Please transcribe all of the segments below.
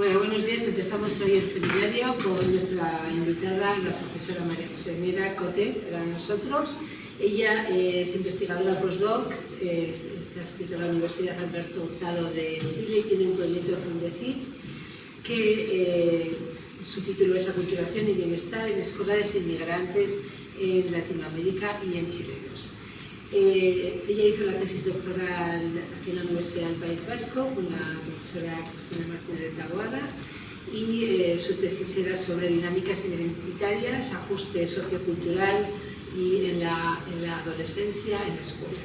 Bueno, buenos días. Empezamos hoy el seminario con nuestra invitada, la profesora María José Mera Cote, para nosotros. Ella es investigadora postdoc, está escrita en la Universidad Alberto Hurtado de Chile y tiene un proyecto de Fundecit que su título es Aculturación y Bienestar en Escolares e Inmigrantes en Latinoamérica y en Chilenos. Ella hizo la tesis doctoral aquí en la Universidad del País Vasco con la profesora Cristina Martínez de Taboada y su tesis era sobre dinámicas identitarias, ajuste sociocultural y en la adolescencia en la escuela.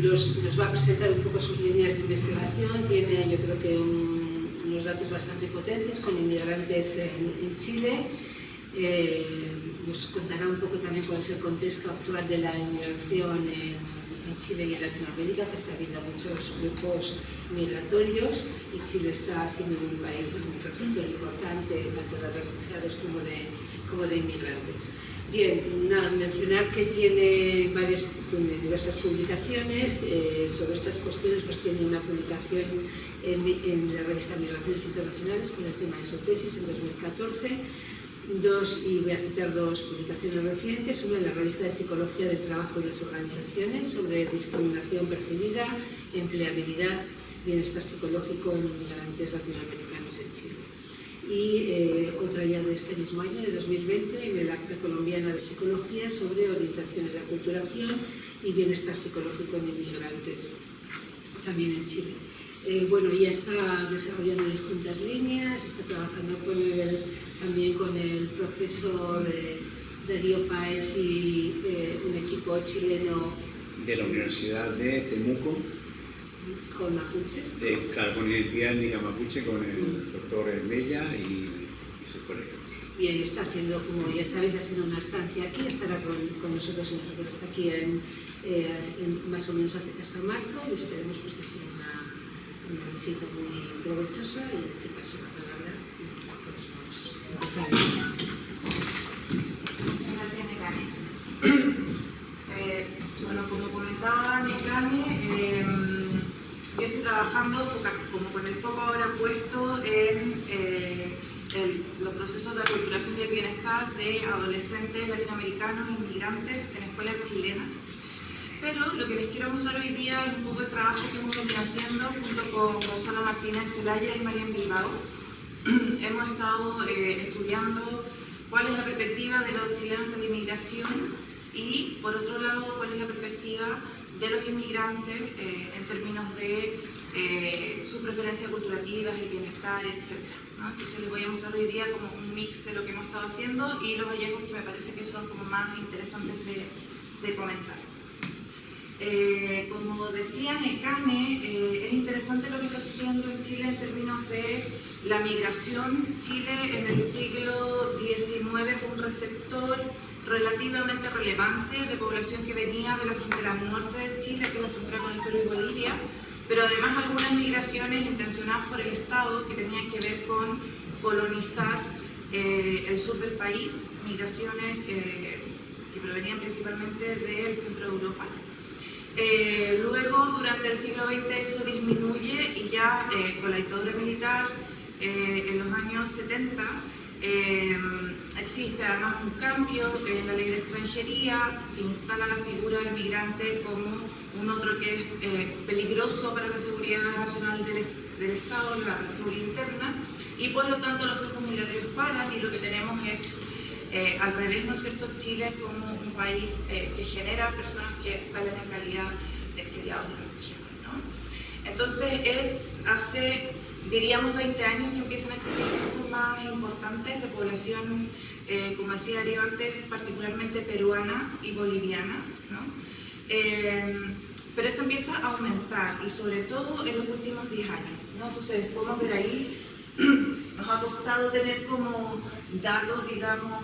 Nos va a presentar un poco sus líneas de investigación. Tiene, yo creo que unos datos bastante potentes con inmigrantes en Chile. Nos contará un poco también cuál es el contexto actual de la inmigración en Chile y en Latinoamérica, que está habiendo muchos grupos migratorios y Chile está siendo un país muy profundo e importante tanto de refugiados como de inmigrantes. Bien, mencionar que tiene diversas publicaciones sobre estas cuestiones. Pues tiene una publicación en la revista Migraciones Internacionales con el tema de su tesis en 2014. Y voy a citar dos publicaciones recientes, una en la revista de Psicología del Trabajo y las Organizaciones sobre discriminación percibida, empleabilidad, bienestar psicológico en migrantes latinoamericanos en Chile. Y otra ya de este mismo año, de 2020, en el Acta Colombiana de Psicología sobre orientaciones de aculturación y bienestar psicológico en inmigrantes, también en Chile. Bueno, ella está desarrollando distintas líneas, está trabajando también con el profesor Darío Páez y un equipo chileno de la Universidad de Temuco, con mapuches. Claro, con identidad étnica mapuche, con el doctor Mella y sus colegas. Bien, está haciendo, como ya sabéis, haciendo una estancia aquí, estará con nosotros y nosotros está aquí más o menos hasta marzo, y esperemos pues, que sea una visita muy provechosa, y te paso la palabra y podemos empezar. Muchas gracias, Necane. Bueno, como comentaba Necane, yo estoy trabajando como con el foco ahora puesto en los procesos de aculturación y el bienestar de adolescentes latinoamericanos inmigrantes en escuelas chilenas. Pero lo que les quiero mostrar hoy día es un poco el trabajo que hemos venido haciendo junto con Gonzalo Martínez Zelaya y María Bilbao. Hemos estado estudiando cuál es la perspectiva de los chilenos de la inmigración y, por otro lado, cuál es la perspectiva de los inmigrantes en términos de sus preferencias culturativas, el bienestar, etc. ¿no? Entonces les voy a mostrar hoy día como un mix de lo que hemos estado haciendo y los hallazgos que me parece que son como más interesantes de comentar. Como decía Necane, es interesante lo que está sucediendo en Chile en términos de la migración. Chile en el siglo XIX fue un receptor relativamente relevante de población que venía de la frontera norte de Chile, que es la frontera con el Perú y Bolivia, pero además algunas migraciones intencionadas por el Estado que tenían que ver con colonizar el sur del país, migraciones que provenían principalmente del centro de Europa. Luego, durante el siglo XX, eso disminuye y ya con la dictadura militar en los años 70 existe además un cambio en la ley de extranjería que instala la figura del migrante como un otro que es peligroso para la seguridad nacional del Estado, la seguridad interna, y por lo tanto los flujos migratorios paran y lo que tenemos es al revés, ¿no es cierto?, Chile como un país que genera personas que salen en calidad de exiliados y refugiados, ¿no? Entonces hace, diríamos, 20 años que empiezan a existir flujos más importantes de población, como decía Darío antes, particularmente peruana y boliviana, ¿no? Pero esto empieza a aumentar y sobre todo en los últimos 10 años, ¿no? Entonces podemos ver ahí, nos ha costado tener como datos, digamos,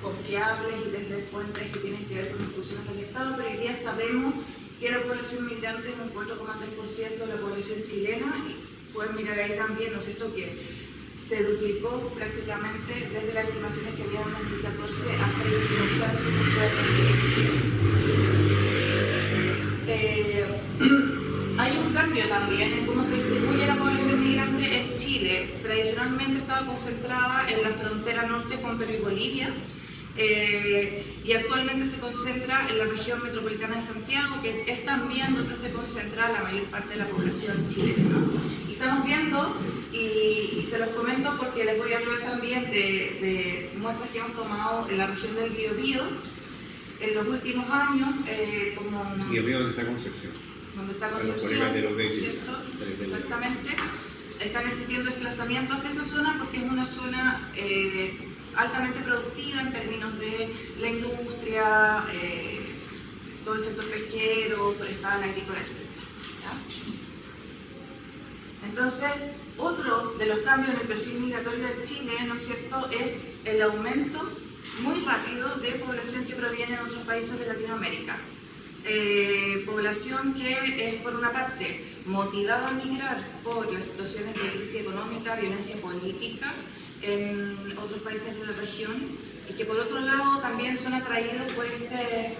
confiables y desde fuentes que tienen que ver con instituciones del Estado, pero hoy día sabemos que la población migrante es un 4,3% de la población chilena, y pueden mirar ahí también, ¿no es cierto?, que se duplicó prácticamente desde las estimaciones que había en 2014 hasta el último censo que fue en 2017. Hay un cambio cambio también en cómo se distribuye la población migrante en Chile. Tradicionalmente estaba concentrada en la frontera norte con Perú y Bolivia, y actualmente se concentra en la región metropolitana de Santiago, que es también donde se concentra la mayor parte de la población chilena, ¿no? Y estamos viendo, y se los comento porque les voy a hablar también de muestras que hemos tomado en la región del Biobío en los últimos años, como... Biobío, ¿dónde está Concepción? Donde está A los Concepción, colegas de los de ¿cierto? Exactamente. Están existiendo desplazamientos hacia esa zona porque es una zona altamente productiva en términos de la industria, todo el sector pesquero, forestal, agrícola, etc. ¿Ya? Entonces, otro de los cambios en el perfil migratorio de Chile, ¿no es cierto?, es el aumento muy rápido de población que proviene de otros países de Latinoamérica. Población que es, por una parte, motivada a migrar por las situaciones de crisis económica, violencia política en otros países de la región, y que por otro lado también son atraídos por este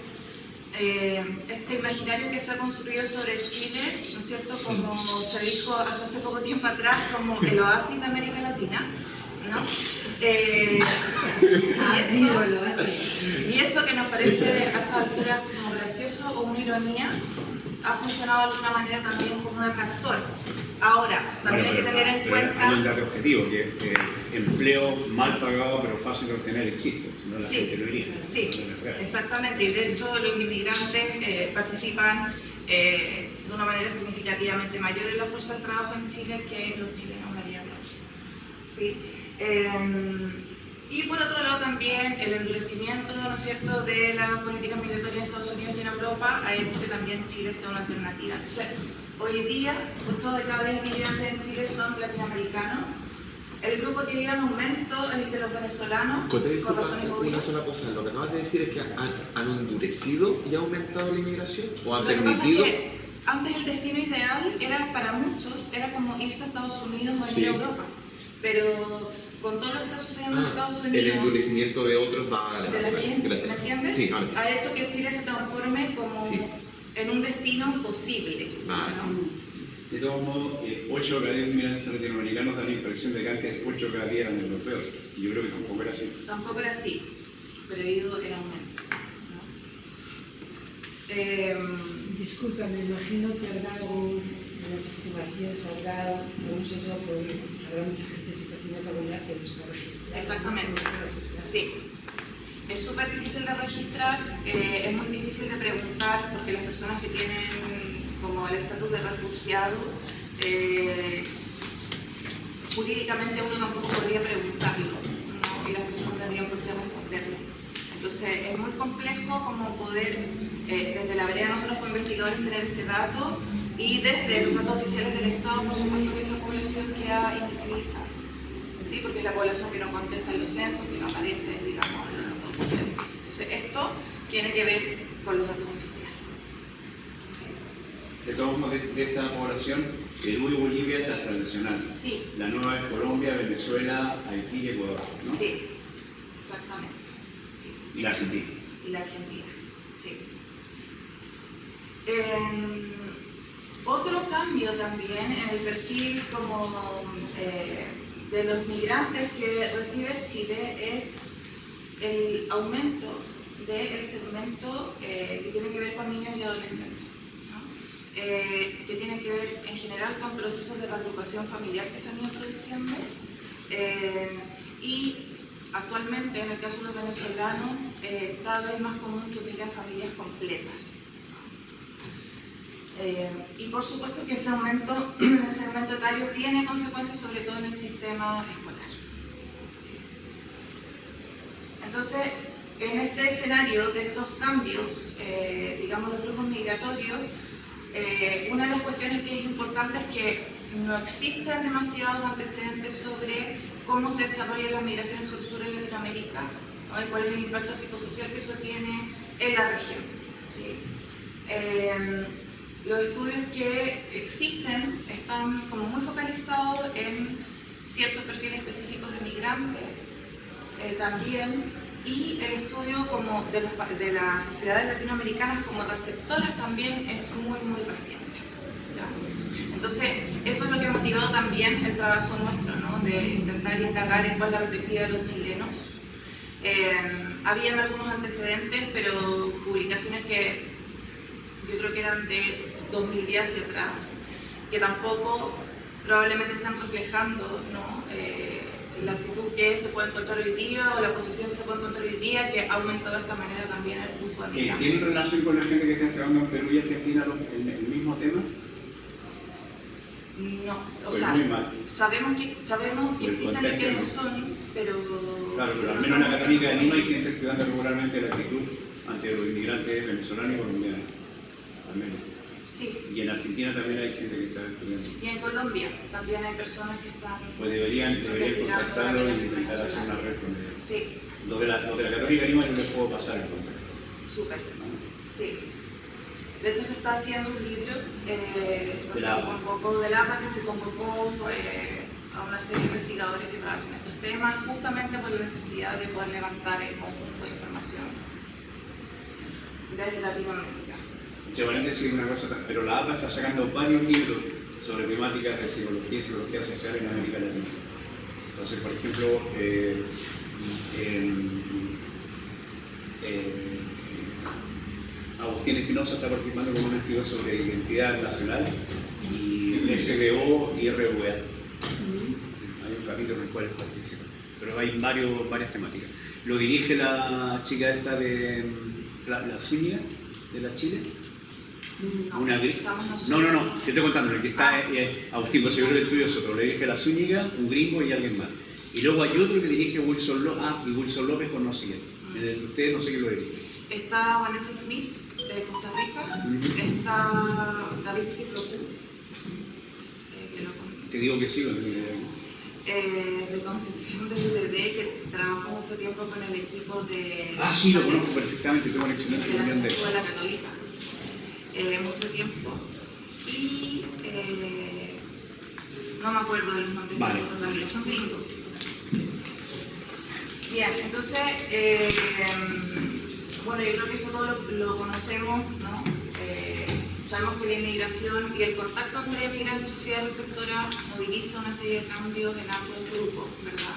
imaginario que se ha construido sobre Chile, ¿no es cierto?, como se dijo hasta hace poco tiempo atrás, como el oasis de América Latina, ¿no? Y eso que nos parece a esta altura como gracioso o una ironía, ha funcionado de alguna manera también como un atractor. Ahora, también hay que tener en cuenta... Hay un dato objetivo, que empleo mal pagado pero fácil de obtener existe, si no la gente lo iría. Sí, exactamente, y de hecho los inmigrantes participan de una manera significativamente mayor en la fuerza del trabajo en Chile que los chilenos a día de hoy. ¿Sí? Y por otro lado también el endurecimiento, ¿no es cierto?, de la política migratoria en Estados Unidos y en Europa ha hecho que también Chile sea una alternativa. Entonces, hoy en día, 8 de cada 10 migrantes en Chile son latinoamericanos. El grupo que vive en aumento es el de los venezolanos, por razones obvias. Una sola cosa, lo que acabas de decir es que han endurecido y ha aumentado la inmigración, o han permitido... Lo que pasa es que antes el destino ideal era para muchos, era como irse a Estados Unidos o ir a Europa, pero con todo lo que está sucediendo en Estados Unidos... El endurecimiento de otros va a de la gente, ¿me entiendes? Sí, ahora sí. Ha hecho que Chile se transforme como en un destino posible. ¿no? De todos modos, 8 de cada 10 inmigrantes latinoamericanos dan la impresión de que antes 8 de cada 10 eran europeos. Y yo creo que tampoco era así. Tampoco era así, pero ha ido en aumento. ¿No? Disculpa, me imagino que habrá en las estimaciones, habrá algún sesgo, habrá mucha gente en situación irregular que no está registrada. Exactamente, sí. Es súper difícil de registrar, es muy difícil de preguntar, porque las personas que tienen como el estatus de refugiado, jurídicamente uno tampoco podría preguntarlo, ¿no? Y las personas tendrían por qué responderlo. Entonces es muy complejo como poder, desde la vereda nosotros como investigadores, tener ese dato, y desde los datos oficiales del Estado, por supuesto que esa población queda invisibilizada, ¿sí? Porque es la población que no contesta en los censos, que no aparece, digamos, en los datos oficiales. Entonces esto tiene que ver con los datos oficiales. De todos modos, de esta población, Perú y Bolivia es la tradicional. Sí. La nueva es Colombia, Venezuela, Haití y Ecuador, ¿no? Sí, exactamente. Sí. Y la Argentina. Y la Argentina, sí. Otro cambio también en el perfil como de los migrantes que recibe Chile es el aumento del segmento que tiene que ver con niños y adolescentes. Que tiene que ver en general con procesos de reagrupación familiar que se han ido produciendo, y actualmente en el caso de los venezolanos cada vez más común que migran familias completas, y por supuesto que ese aumento en el segmento etario tiene consecuencias sobre todo en el sistema escolar. ¿Sí? Entonces, en este escenario de estos cambios, digamos los flujos migratorios, una de las cuestiones que es importante es que no existen demasiados antecedentes sobre cómo se desarrollan las migraciones sur-sur en Latinoamérica, ¿no? Y cuál es el impacto psicosocial que eso tiene en la región. ¿Sí? Los estudios que existen están como muy focalizados en ciertos perfiles específicos de migrantes también, y el estudio como de las sociedades latinoamericanas como receptores también es muy, muy reciente. ¿Ya? Entonces, eso es lo que ha motivado también el trabajo nuestro, ¿no? De intentar indagar en cuál es la perspectiva de los chilenos. Habían algunos antecedentes, pero publicaciones que yo creo que eran de 2010 hacia atrás, que tampoco probablemente están reflejando, ¿no? La actitud que se puede encontrar hoy día o la posición que se puede encontrar hoy día, que ha aumentado de esta manera también el flujo de migrantes. ¿Tiene relación con la gente que está trabajando en Perú y Argentina el mismo tema? No, o Pues sea, muy mal. sabemos que existen y quiénes son, pero... Claro, pero al menos en la Católica de Lima hay quien está estudiando regularmente la actitud ante los inmigrantes venezolanos y colombianos, al menos. Sí, Y en Argentina también hay gente que está estudiando. y en Colombia también hay personas que están... Pues deberían contactarlo y intentar hacer una red con ellos. Sí, Los de la Católica de Lima yo les puedo pasar el contacto. súper, sí. De hecho, se está haciendo un libro donde se convocó del APA, que se convocó a una serie de investigadores que trabajan en estos temas, justamente por la necesidad de poder levantar el conjunto de información desde Latinoamérica. Te van a decir una cosa, pero la APA está sacando varios libros sobre temáticas de psicología y psicología social en América Latina. Entonces, por ejemplo, Agustín Espinosa está participando con un estudio sobre identidad nacional y SDO y RVA. Hay un capítulo en el cual participa, pero hay varias temáticas. Lo dirige la chica esta de la Zúñiga, de la Chile. No, yo estoy contando, el que está Agustín, pues seguro el estudio es otro, le dirige la Zúñiga, un gringo y alguien más. Y luego hay otro que dirige Wilson López, y Wilson López con no sé quién. Ustedes no sé quién lo dirige. Está Vanessa Smith, de Costa Rica, está David Cifrocu, Te digo que sí, de Concepción del UDD, que trabajó mucho tiempo con el equipo de... Ah, sí, lo conozco perfectamente, tengo una excelente de la opinión de él. Escuela Católica, mucho tiempo. Y no me acuerdo de los nombres de los otros, son gringos. Bien, entonces, bueno, yo creo que esto todo lo conocemos, ¿no? Sabemos que la inmigración y el contacto entre inmigrantes y sociedad receptora moviliza una serie de cambios en ambos grupos, ¿verdad?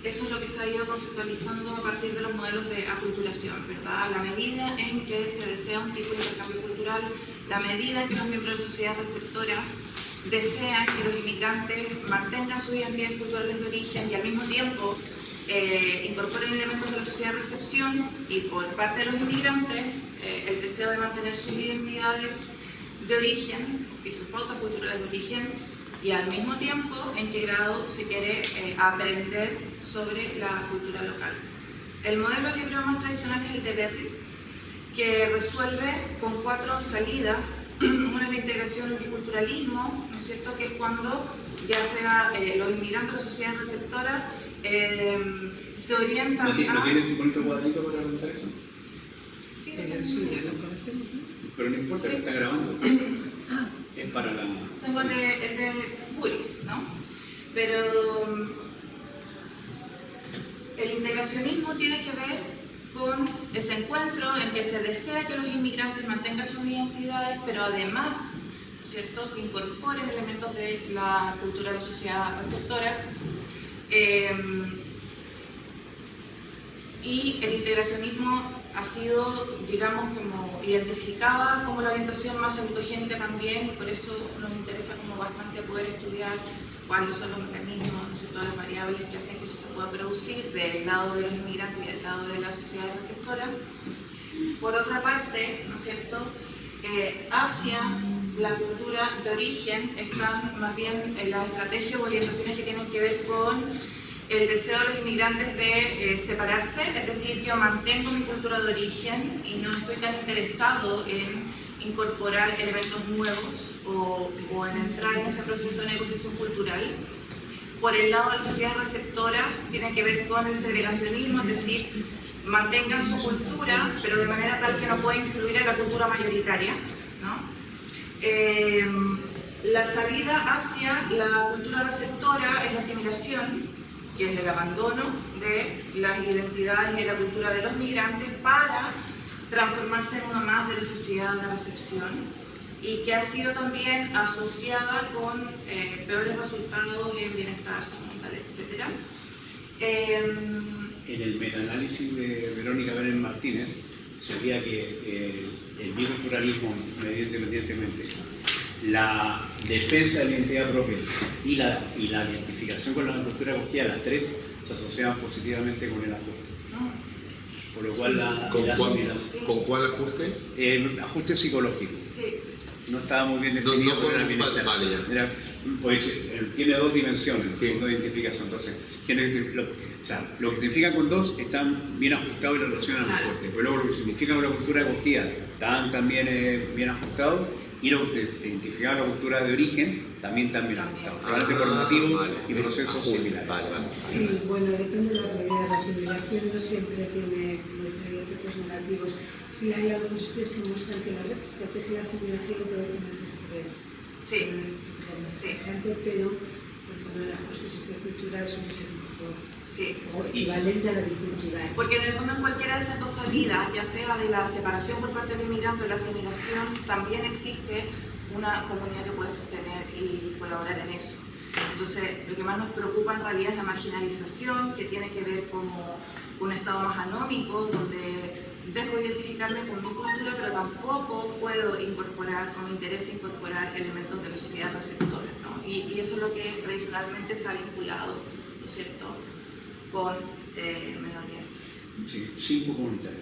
Eso es lo que se ha ido conceptualizando a partir de los modelos de aculturación, ¿verdad? A la medida en que se desea un tipo de intercambio cultural, la medida en que los miembros de la sociedad receptora desean que los inmigrantes mantengan sus identidades culturales de origen y al mismo tiempo incorporen elementos de la sociedad de recepción, y por parte de los inmigrantes el deseo de mantener sus identidades de origen y sus pautas culturales de origen, y al mismo tiempo en qué grado se quiere aprender sobre la cultura local. El modelo yo creo más tradicional es el de Berry, que resuelve con 4 salidas. Una es la integración multiculturalismo, ¿no es cierto?, que es cuando ya sea los inmigrantes o la sociedad receptora se orientan ¿No tienes un bonito cuadrito para preguntar eso? Sí, pero no importa, que está grabando. Es para la... Tengo el de Buris, ¿no? Pero el integracionismo tiene que ver con ese encuentro en que se desea que los inmigrantes mantengan sus identidades, pero además, ¿no es cierto?, que incorporen elementos de la cultura de la sociedad receptora. Y el integracionismo ha sido, digamos, como identificada como la orientación más autogénica también, y por eso nos interesa como bastante poder estudiar cuáles son los mecanismos, ¿no sé?, todas las variables que hacen que eso se pueda producir del lado de los inmigrantes y del lado de la sociedad receptora. Por otra parte, ¿no es cierto?, hacia la cultura de origen están más bien las estrategias o orientaciones que tienen que ver con el deseo de los inmigrantes de separarse, es decir, yo mantengo mi cultura de origen y no estoy tan interesado en incorporar elementos nuevos o en entrar en ese proceso de negociación cultural. Por el lado de la sociedad receptora tiene que ver con el segregacionismo, es decir, mantengan su cultura, pero de manera tal que no pueda influir en la cultura mayoritaria, ¿no? La salida hacia la cultura receptora es la asimilación, que es el abandono de las identidades y de la cultura de los migrantes para transformarse en uno más de la sociedad de recepción y que ha sido también asociada con peores resultados en bienestar, salud mental, etc. En el metaanálisis de Verónica Vélez Martínez sabía que el biculturalismo, independientemente, la defensa de la identidad propia y la identificación con la cultura acogida, las tres se asociaban positivamente con el ajuste. Por lo cual ¿Con cuál ajuste? El ajuste psicológico. Sí. No estaba muy bien definido. No con era un bienestar. vale, ya. Era, pues, tiene dos dimensiones, Sí. dos identificación. Entonces, lo que significa con dos están bien ajustados y la relación es muy fuerte. Pero luego lo que significa con la cultura acogida están también bien ajustados, y lo que identifica la cultura de origen también están bien ajustados. Probablemente por motivos y procesos similares. Vale. Sí, bueno, depende de las medidas. La asimilación no siempre tiene efectos negativos. Sí hay algunos estudios que muestran que la estrategia de asimilación produce más estrés. Sí. Es estresante, pero el ajuste sociocultural suele ser mejor. Sí. O equivalente a la bicultural. Porque en el fondo en cualquiera de esas dos salidas, ya sea de la separación por parte del inmigrante o la asimilación, también existe una comunidad que puede sostener y colaborar en eso. Entonces, lo que más nos preocupa en realidad es la marginalización, que tiene que ver con un estado más anómico, donde dejo de identificarme con mi cultura, pero tampoco puedo incorporar, o me interesa incorporar elementos de la sociedad receptora, ¿no? Y eso es lo que tradicionalmente se ha vinculado, ¿no es cierto?, con minorías. Sí, 5 comunitarios.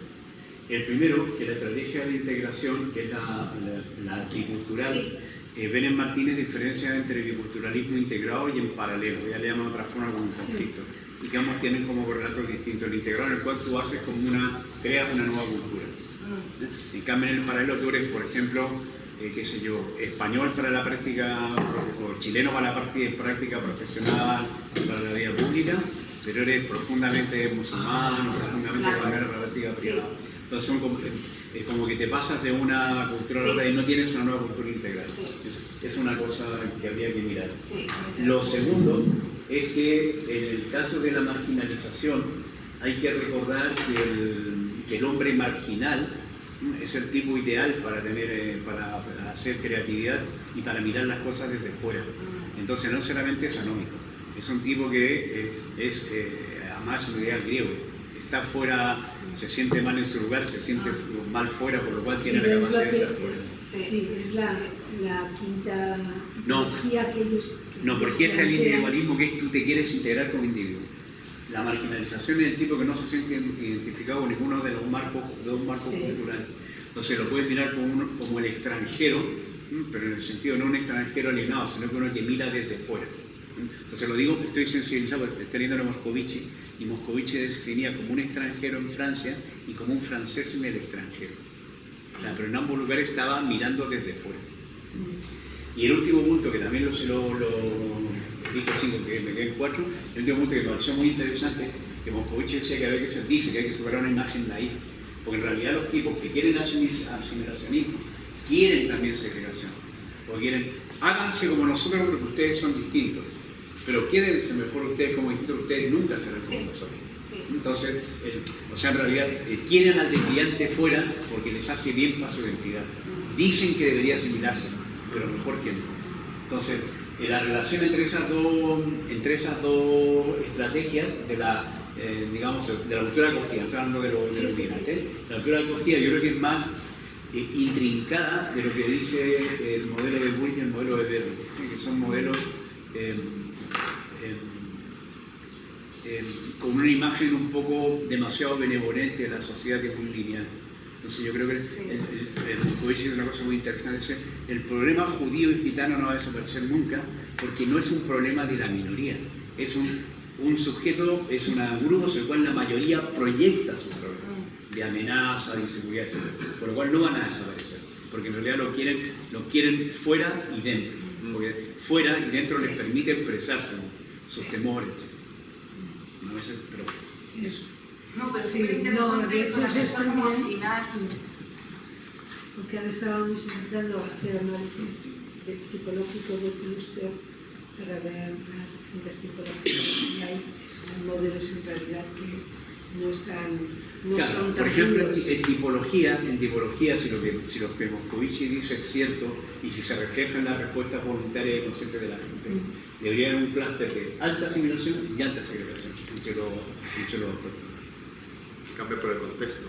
El primero, que la estrategia de integración, que es la bicultural, Sí. Vélez Martínez diferencia entre biculturalismo integrado y en paralelo, ya le llaman de otra forma como un Sí. conflicto, y que ambos tienen como correlatos distintos. El integrado, en el cual tú haces como creas una nueva cultura. En cambio, en el paralelo tú eres, por ejemplo, qué sé yo, español para la práctica, o chileno para la práctica profesional, para la vida pública, pero eres profundamente musulmán o profundamente para la práctica privada. Entonces es como que te pasas de una cultura a otra y no tienes una nueva cultura integral. Es una cosa que habría que mirar. Sí. Lo segundo es que en el caso de la marginalización hay que recordar que el hombre marginal es el tipo ideal para hacer creatividad y para mirar las cosas desde fuera. Entonces no solamente es anómico, es un tipo que además es un ideal griego, está fuera, se siente mal en su lugar, se siente mal fuera, por lo cual tiene la capacidad de estar fuera. Sí, es la quinta No. tipología que ellos... No, porque está el individualismo, que es tú te quieres integrar como individuo. La marginalización es el tipo que no se siente identificado con ninguno de los marcos culturales. Entonces lo puedes mirar como el extranjero, pero en el sentido no un extranjero alienado, sino que uno que mira desde fuera. Entonces lo digo, estoy sensibilizado porque estoy leyendo a Moscovici, y Moscovici se definía como un extranjero en Francia y como un francés en el extranjero. O sea, pero en ambos lugares estaba mirando desde fuera. Y el último punto, que también dije 5, que me queden 4, el último punto que me pareció muy interesante, que Moscovici decía que dice que hay que separar una imagen naif, porque en realidad los tipos que quieren asimilacionismo quieren también segregación, o quieren, háganse como nosotros porque ustedes son distintos, pero quédense mejor ustedes como distintos, ustedes nunca serán como nosotros. Entonces, en realidad quieren al desviante fuera porque les hace bien para su identidad. Dicen que debería asimilarse, pero mejor que no. Entonces, la relación entre esas dos estrategias de la cultura acogida, estoy hablando de los migrantes, la cultura acogida yo creo que es más intrincada de lo que dice el modelo de Bull y el modelo de Berry, que son modelos con una imagen un poco demasiado benevolente de la sociedad, que es muy lineal. Entonces yo creo que puede decir una cosa muy interesante, el problema judío y gitano no va a desaparecer nunca, porque no es un problema de la minoría, es un sujeto, es un grupo sobre el cual la mayoría proyecta su problema de amenaza, de inseguridad, etc. Por lo cual no van a desaparecer, porque en realidad lo quieren fuera y dentro, porque fuera y dentro les permite expresar sus temores, etc. No es pero eso. No, pero Sí, súper interesante, de hecho, para eso pensar está como bien. al final. Porque ahora estábamos intentando hacer análisis tipológico de clúster para ver las distintas tipologías, y hay modelos en realidad que no están, no Claro, son por tan ejemplo, puros. en tipología, si lo que Moscovici dice es cierto y si se refleja en la respuesta voluntaria y consciente de la gente, debería haber un clúster de alta asimilación y alta segregación entre los aspectos. Cambia por el contexto.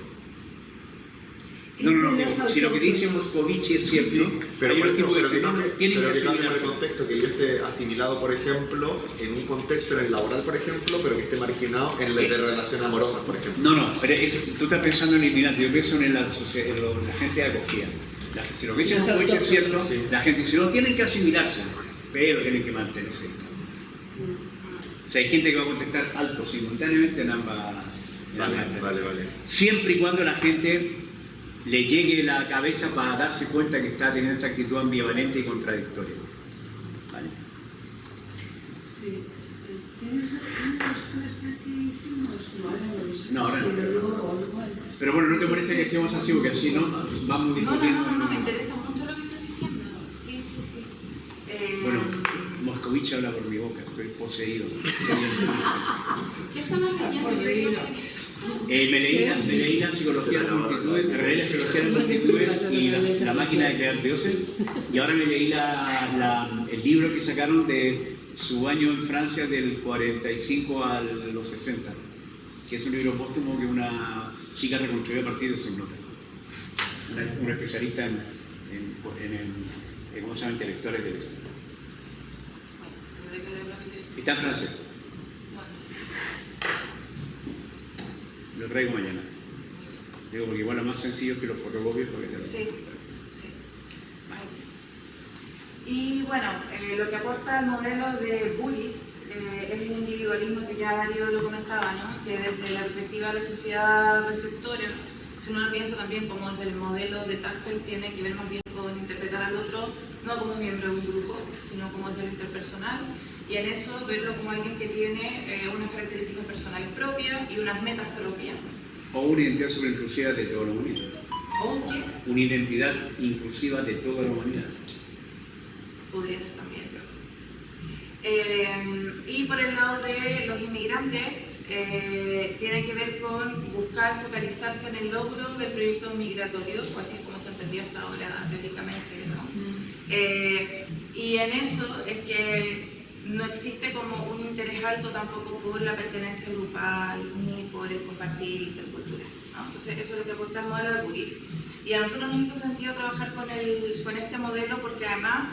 No, si lo que dice Moscovici es cierto, Sí, pero hay por un eso, tipo de pero que personas cambie, que tienen pero que que cambie por el asimilarse. contexto, que yo esté asimilado, por ejemplo, en un contexto en el laboral, por ejemplo, pero que esté marginado en el de relaciones amorosas, por ejemplo. No, pero tú estás pensando en el inmigrante, yo pienso en la gente de acogida. Si lo que dice Los Moscovici es cierto, autóctonos, sí. la gente dice, no tienen que asimilarse, pero tienen que mantenerse. O sea, hay gente que va a contestar alto simultáneamente en ambas. Vale. Siempre y cuando la gente le llegue la cabeza para darse cuenta que está teniendo esta actitud ambivalente y contradictoria. ¿Vale? Sí. ¿Tienes un clúster que hicimos? No, ahora no lo sé. No, ahora no. Sí, luego igual. Pero bueno, no te molesta que estemos así, porque así no vamos discutiendo. No, me interesa mucho lo que estás diciendo. Sí. Bueno, Moscovici habla por mi boca, estoy poseído. ¿Qué estabas leyendo? Me leí la psicología de las multitudes, me leí la psicología de las multitudes y la máquina de crear dioses, y ahora me leí el libro que sacaron de su año en Francia del 45 a los 60, que es un libro póstumo que una chica reconstruyó a partir de sus notas. Una especialista en ¿cómo se llama? Intelectuales de esto. Está en francés. Lo traigo mañana. Digo, porque igual lo más sencillo es que los fotocopios porque te lo... Sí. Y bueno, lo que aporta el modelo de Buris es el individualismo que ya Darío lo comentaba, ¿no? Que desde la perspectiva de la sociedad receptora, si uno lo piensa también como desde el modelo de Tafel, tiene que ver más bien con interpretar al otro no como un miembro de un grupo, sino como desde lo interpersonal, y en eso verlo como alguien que tiene unas características personales propias y unas metas propias. O una identidad sobreinclusiva de toda la humanidad. ¿O un qué? Una identidad inclusiva de toda la humanidad. Podría ser también. Y por el lado de los inmigrantes, tiene que ver con buscar focalizarse en el logro del proyecto migratorio, o así es como se entendió hasta ahora teóricamente, ¿no? Y en eso es que no existe como un interés alto tampoco por la pertenencia grupal ni por el compartir intercultural, ¿no? Entonces eso es lo que aporta el modelo de Buris. Y a nosotros nos hizo sentido trabajar con este modelo porque además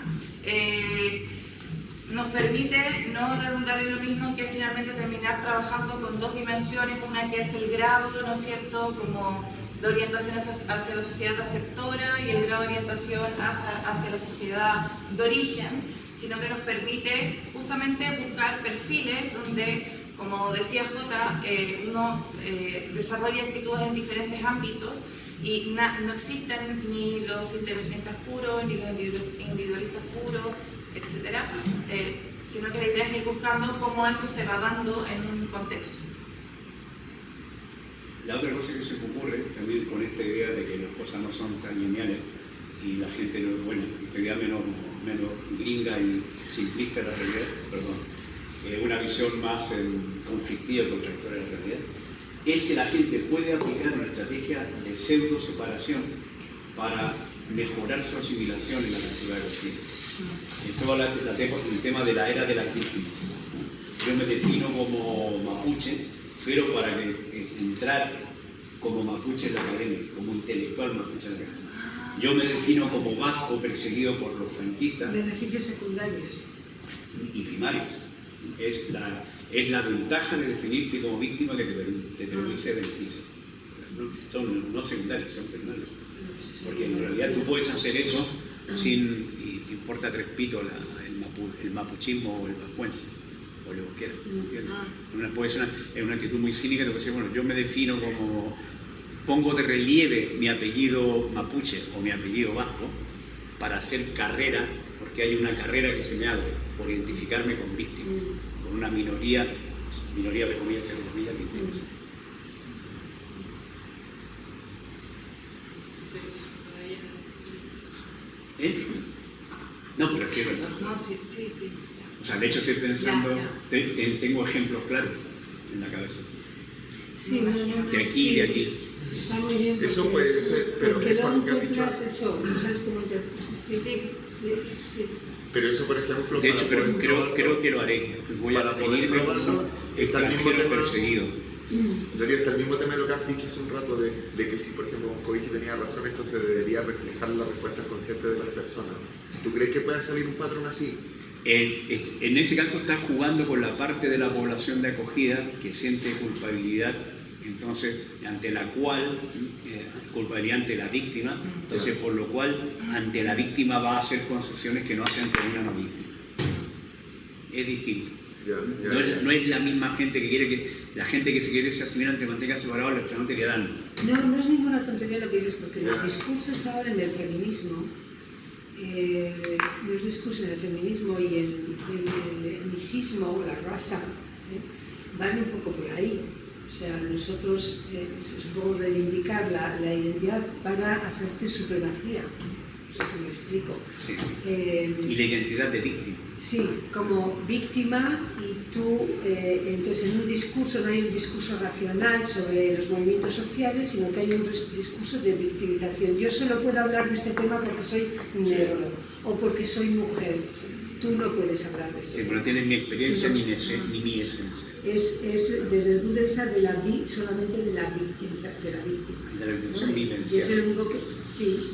nos permite no redundar en lo mismo que finalmente terminar trabajando con dos dimensiones, una que es el grado, ¿no es cierto?, como de orientación hacia la sociedad receptora y el grado de orientación hacia la sociedad de origen, sino que nos permite justamente buscar perfiles donde, como decía Jota, uno desarrolla actitudes en diferentes ámbitos y no existen ni los integracionistas puros, ni los individualistas puros, etc. Sino que la idea es ir buscando cómo eso se va dando en un contexto. La otra cosa que se me ocurre también con esta idea de que las cosas no son tan lineales y la gente no es buena, esta idea menos gringa y simplista de la realidad, una visión más conflictiva y contradictoria de la realidad, es que la gente puede aplicar una estrategia de pseudo separación para mejorar su asimilación en la cultura de los tiempos. Esto va el tema de la era del activismo. Yo me defino como mapuche, pero para entrar como mapuche en la academia, como intelectual mapuche en la academia. Yo me defino como vasco perseguido por los franquistas. Beneficios secundarios. Y primarios. Es la ventaja de definirte como víctima que te permite beneficios. No secundarios, son primarios. Porque en realidad tú puedes hacer eso y te importa tres pitos el mapuchismo o el vascuense, o lo que quieras, ¿entiendes? Puede ser una actitud muy cínica, lo que sea, bueno, yo me defino como, pongo de relieve mi apellido mapuche o mi apellido vasco para hacer carrera, porque hay una carrera que se me abre por identificarme con víctima, con una minoría de comillas, entre comillas, que interesa. ¿Eh? No, pero es que es verdad. No, sí. O sea, de hecho estoy pensando, Ya. tengo ejemplos claros en la cabeza. Sí, no, de aquí y de aquí. Está muy bien. Porque, Eso puede ser, pero porque es por luego lo que has dicho. encuentras eso, no sabes cómo interpretar. Sí. Pero eso, por ejemplo, De hecho, para pero poder probarlo, creo que lo haré. Voy para a poder definirme probarlo, como está el mismo extranjero tema. perseguido. Darío, está el mismo tema de lo que has dicho hace un rato, de que si, por ejemplo, Moscovici tenía razón, esto se debería reflejar en las respuestas conscientes de las personas. ¿Tú crees que pueda salir un patrón así? En ese caso está jugando con la parte de la población de acogida que siente culpabilidad, entonces ante la cual, culpabilidad ante la víctima, entonces por lo cual ante la víctima va a hacer concesiones que no hace ante una no víctima. Es distinto. No es la misma gente que quiere que, la gente que se quiere asumir ante mantenga separado, los extremadamente le dan. No es ninguna tontería lo que dices, porque los discursos ahora en el feminismo, los discursos en el feminismo y el etnicismo o la raza van un poco por ahí. O sea, nosotros es un poco reivindicar la identidad para hacerte supremacía. No sé si me explico. Sí. Y la identidad de víctima. Sí, como víctima, y tú, entonces en un discurso no hay un discurso racional sobre los movimientos sociales, sino que hay un discurso de victimización. Yo solo puedo hablar de este tema porque soy negro o porque soy mujer. Tú no puedes hablar de este Sí, tema. pero no tienes mi experiencia ni mi esencia. Es desde el punto de vista de solamente de la víctima. De la victimización ¿No? vivencial. Y es el único que... Sí,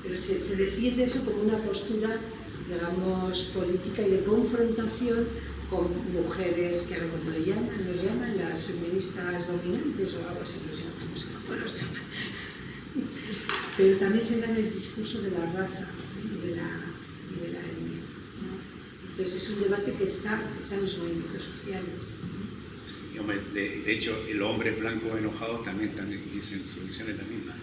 pero se defiende eso como una postura, digamos, política y de confrontación con mujeres que ahora como los llaman las feministas dominantes o algo así los llaman, no sé cómo los llaman. Pero también se da en el discurso de la raza y de la etnia, ¿no? Entonces es un debate que está en los movimientos sociales. Y, hombre, de hecho, los hombres blancos enojados también dicen soluciones las mismas.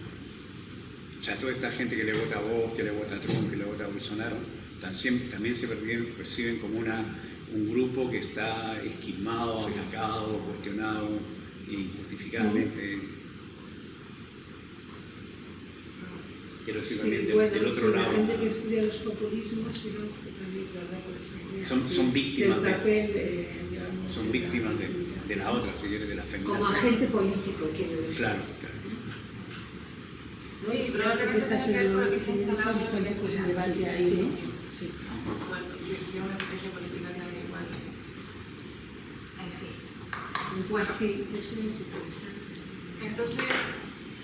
O sea, toda esta gente que le vota a Vox, que le vota a Trump, que le vota a Bolsonaro, también se perciben como un grupo que está esquilmado, atacado, cuestionado injustificadamente. Quiero decir también del otro lado. La gente que estudia los populismos, que también es verdad por esa idea. Son víctimas del papel, digamos, son víctimas de la otra, si quieres, de la feminación. como agente político, quiero decir. Claro. Sí, ¿No? probablemente Estás en tenga que ver con lo que el se ha instalado en tampoco Venezuela. se debate ahí, Sí. ¿no? Sí. Bueno, y una estrategia política que da igual. En fin. Entonces, sí, eso es interesante. Sí. Entonces,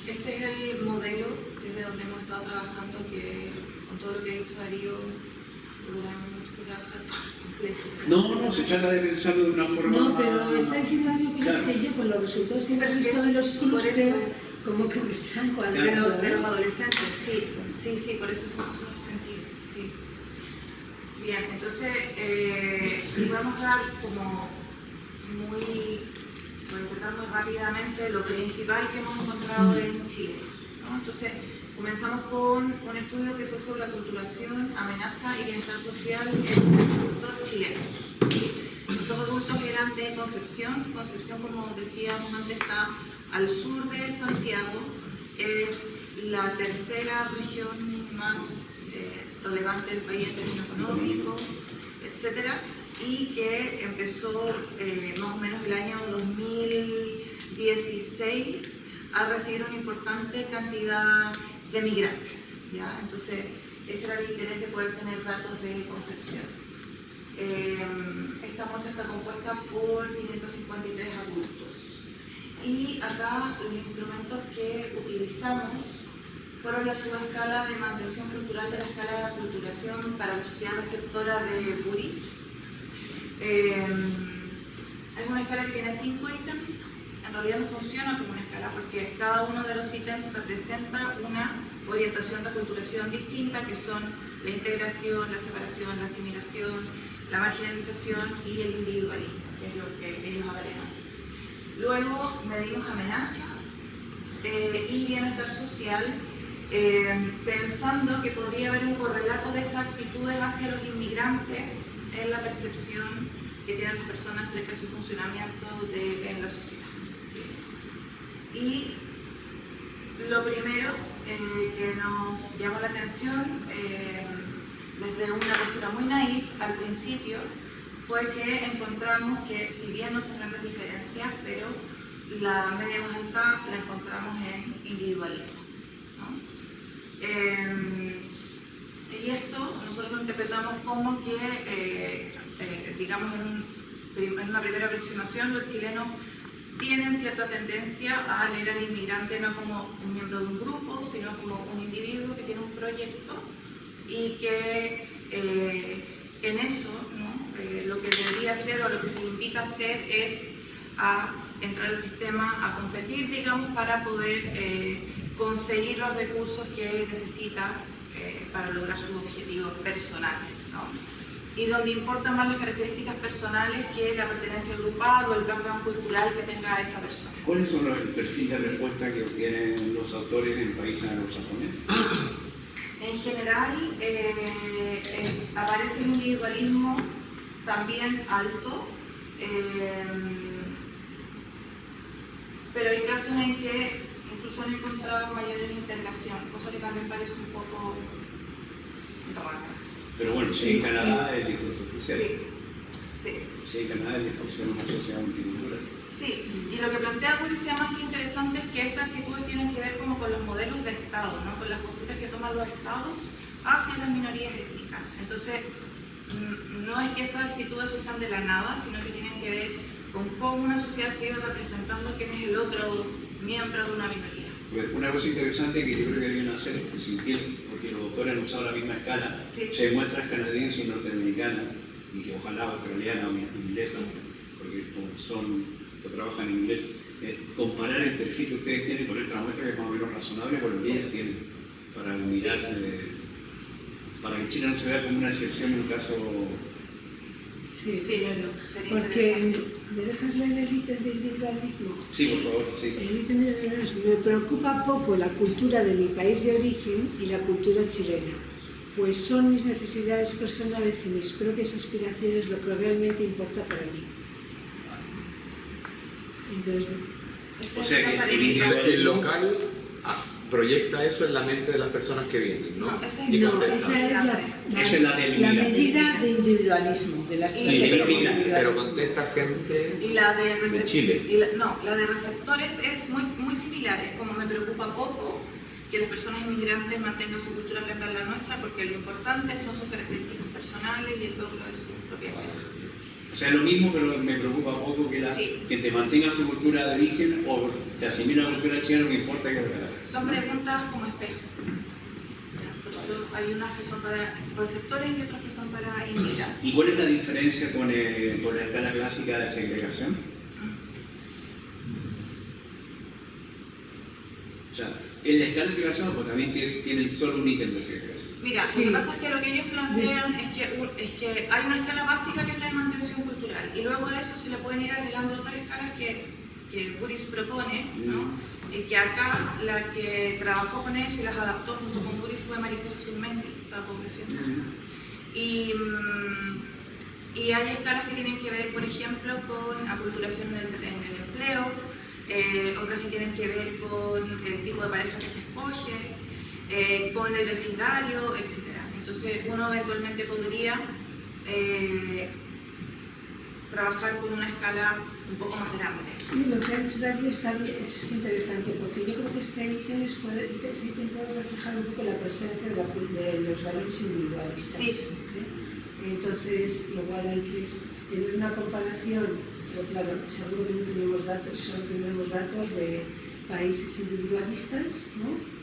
este es el modelo desde donde hemos estado trabajando, que con todo lo que ha dicho Darío, logramos mucho que trabajar por completo. No, se trata de pensarlo de una forma No, pero más... me está diciendo algo que Claro. es que yo con los resultados que he visto de los Por eso- clústeres, como que me están cuadrando. De los adolescentes, sí, por eso es mucho sentido, sí. Bien, entonces, les voy a mostrar como voy a intentar muy rápidamente lo principal que hemos encontrado en chilenos, ¿no? Entonces, comenzamos con un estudio que fue sobre la aculturación, amenaza y bienestar social en adultos chilenos, ¿sí? Estos adultos eran de Concepción, como decíamos antes, está al sur de Santiago, es la tercera región más relevante del país en términos económicos, etcétera, y que empezó más o menos el año 2016 a recibir una importante cantidad de migrantes, ¿ya? Entonces, ese era el interés de poder tener datos de Concepción. Esta muestra está compuesta por 553 adultos. Y acá los instrumentos que utilizamos fueron la subescala de mantención cultural de la escala de aculturación para la sociedad receptora de Buris. Es una escala que tiene 5 ítems. En realidad no funciona como una escala porque cada uno de los ítems representa una orientación de aculturación distinta, que son la integración, la separación, la asimilación, la marginalización y el individualismo, que es lo que ellos aparejan. Luego medimos amenaza y bienestar social, pensando que podría haber un correlato de esas actitudes hacia los inmigrantes en la percepción que tienen las personas acerca de su funcionamiento en la sociedad. ¿Sí? Y lo primero que nos llamó la atención, desde una postura muy naif al principio, fue que encontramos que, si bien no son grandes diferencias, pero la media más alta la encontramos en individualismo, ¿no? Y esto nosotros lo interpretamos como que, digamos, en una primera aproximación, los chilenos tienen cierta tendencia a leer al inmigrante no como un miembro de un grupo, sino como un individuo que tiene un proyecto y que en eso, ¿no? Lo que debería hacer o lo que se le invita a hacer es a entrar al sistema, a competir, digamos, para poder conseguir los recursos que necesita para lograr sus objetivos personales, ¿no? Y donde importan más las características personales que la pertenencia grupal o el background cultural que tenga esa persona. ¿Cuáles son los perfiles de respuesta que obtienen los autores en países anglosajones? En general, aparece el individualismo también alto, pero hay casos en que incluso han encontrado mayor integración, cosa que también parece un poco rara. Pero bueno, si en Canadá es discurso social. Sí. Si en Canadá es discurso de una sociedad multicultural. Sí, y lo que plantea Curicía más que interesante es que estas actitudes tienen que ver como con los modelos de Estado, ¿no? Con las posturas que toman los Estados hacia las minorías étnicas. Entonces, no es que estas actitudes surjan de la nada, sino que tienen que ver con cómo una sociedad sigue representando quién es el otro miembro de una minoría. Pues una cosa interesante que yo creo que deben hacer es que porque los autores han usado la misma escala, Sí. se demuestra canadiense y norteamericana, y que ojalá australiana o inglesa, porque como trabajan en inglés, comparar el perfil que ustedes tienen con esta muestra que es más o menos razonable con lo que ellos tienen, para mirar, para que Chile no se vea como una excepción en un caso. Sí, Sí, claro. sería Porque, interesante. ¿me dejas leer el ítem de individualismo? Sí, por favor, sí. El ítem de individualismo. Me preocupa poco la cultura de mi país de origen y la cultura chilena, pues son mis necesidades personales y mis propias aspiraciones lo que realmente importa para mí. Entonces, Esa O es sea la que el paridad. El local proyecta eso en la mente de las personas que vienen, ¿no? No, esa es Y no, contesta. esa es Esa es la del la migrante. medida de individualismo, de la Sí, estrategia pero de mira, Pero individualismo. contesta gente Y la de, de Chile. la de receptores es muy similar. Es como me preocupa poco que las personas inmigrantes mantengan su cultura frente a la nuestra, porque lo importante son sus características personales y el logro de su propia vida. O sea, lo mismo, pero me preocupa poco que, Sí. que te mantenga su cultura de origen o se asimila a la cultura chilena, no me importa que lo Son preguntas como espectro. ¿Ya? Por eso hay unas que son para receptores y otras que son para inmigrantes. ¿Y cuál es la diferencia con la escala clásica de segregación? O sea, en la escala de segregación pues también tienen solo un ítem de segregación. Mira, Sí. lo que pasa es que lo que ellos plantean es que hay una escala básica que es la de mantención cultural y luego a eso se le pueden ir agregando otras escalas que Buris propone, ¿no? Y que acá la que trabajó con eso y las adaptó junto con Buris fue Mariposa Surmendi, la población. Y hay escalas que tienen que ver, por ejemplo, con aculturación en el empleo, otras que tienen que ver con el tipo de pareja que se escoge, con el vecindario, etc. Entonces uno eventualmente podría trabajar con una escala un poco más grande. Sí, lo que ha dicho David es interesante, porque yo creo que este ítem puede reflejar un poco la presencia de los valores individualistas. Sí. Entonces, igual hay que tener una comparación, pero claro, seguro que no tenemos datos, solo tenemos datos de países individualistas, ¿no?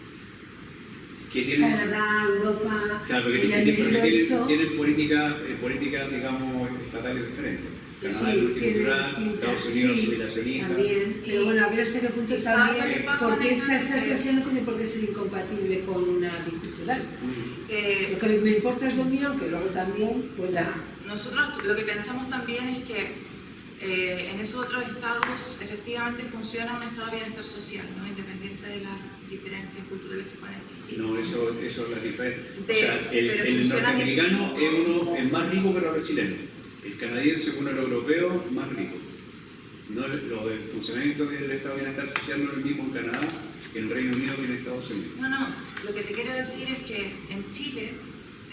Que tienen, Canadá, Europa, claro, y añadido esto. tienen políticas, digamos, estatales diferentes. Canadá es multicultural, Estados Unidos asimilacionista. También, pero bueno, a ver hasta qué punto ¿Y sabes también, qué pasa porque en esta el- estrategia no tiene por qué ser incompatible con una bicultural. Eh, Lo que me importa es lo mío, que luego también pueda... Nosotros lo que pensamos también es que en esos otros estados efectivamente funciona un estado de bienestar social, ¿no? Independiente de las diferencias culturales que puedan existir. No, eso es la diferencia. O De- sea, pero el funciona norteamericano distinto. es más rico que los chilenos. El canadiense, según el europeo, más rico. No, lo del funcionamiento del estado de bienestar social no es el mismo en Canadá que en Reino Unido que en Estados Unidos. No, lo que te quiero decir es que en Chile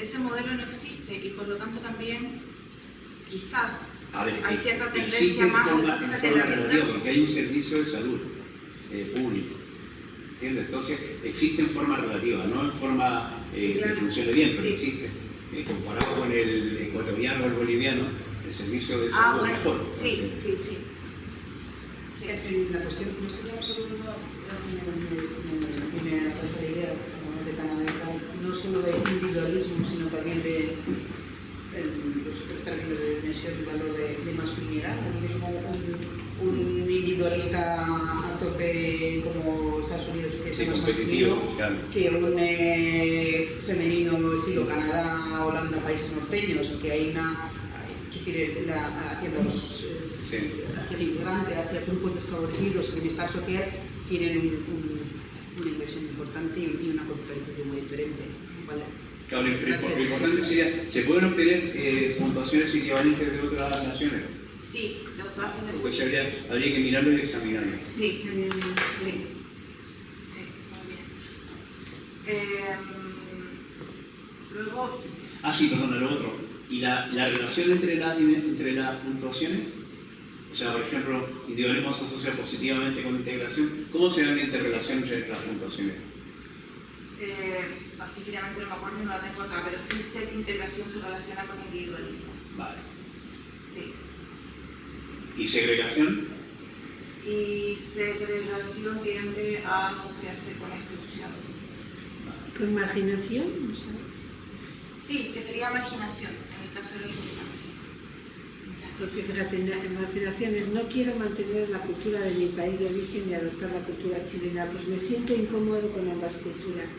ese modelo no existe y por lo tanto también quizás A ver, hay cierta existe tendencia en más forma, a en la forma vida. relativa, porque hay un servicio de salud público. ¿Entiendes? Entonces, existe en forma relativa, no en forma Sí, claro. que funcione bien, pero Sí. existe. Comparado con el ecuatoriano o el boliviano, el servicio de Ah, salud es bueno, mejor. sí, Entonces, sí, sí. Sí. La cuestión que nos teníamos sobre me parece la idea como de Canadá y tal, no solo de individualismo, sino también de los términos de dimensión y valor de masculinidad. Lo mismo un individualista a tope como Estados Unidos, que es Sí, más competitivo, masculino, claro. que un femenino estilo Canadá, Holanda, países norteños, que hay una, hacia los Sí. hacia el inmigrante, hacia grupos desfavorecidos, el bienestar social, tienen una inversión importante y una capitalización muy diferente. ¿Vale? Claro, lo Gracias. importante sería, ¿se pueden obtener puntuaciones equivalentes de otras naciones? Sí, de los trabajos de Pues Buris. habría que mirarlo y examinarlo. Sí, sí, muy bien. Luego, Sí, perdona, lo otro. ¿Y la relación entre las puntuaciones? O sea, por ejemplo, individualismo se asocia positivamente con integración. ¿Cómo se da la interrelación entre las puntuaciones? pacíficamente no me acuerdo y no la tengo acá, pero sí sé que integración se relaciona con individualismo. Vale. Sí. ¿Y segregación? Y segregación tiende a asociarse con exclusión. ¿Y con marginación? No sé. Sí, que sería marginación en el caso de los inmigrantes. Porque fíjate, en marginaciones, no quiero mantener la cultura de mi país de origen y adoptar la cultura chilena, pues me siento incómodo con ambas culturas.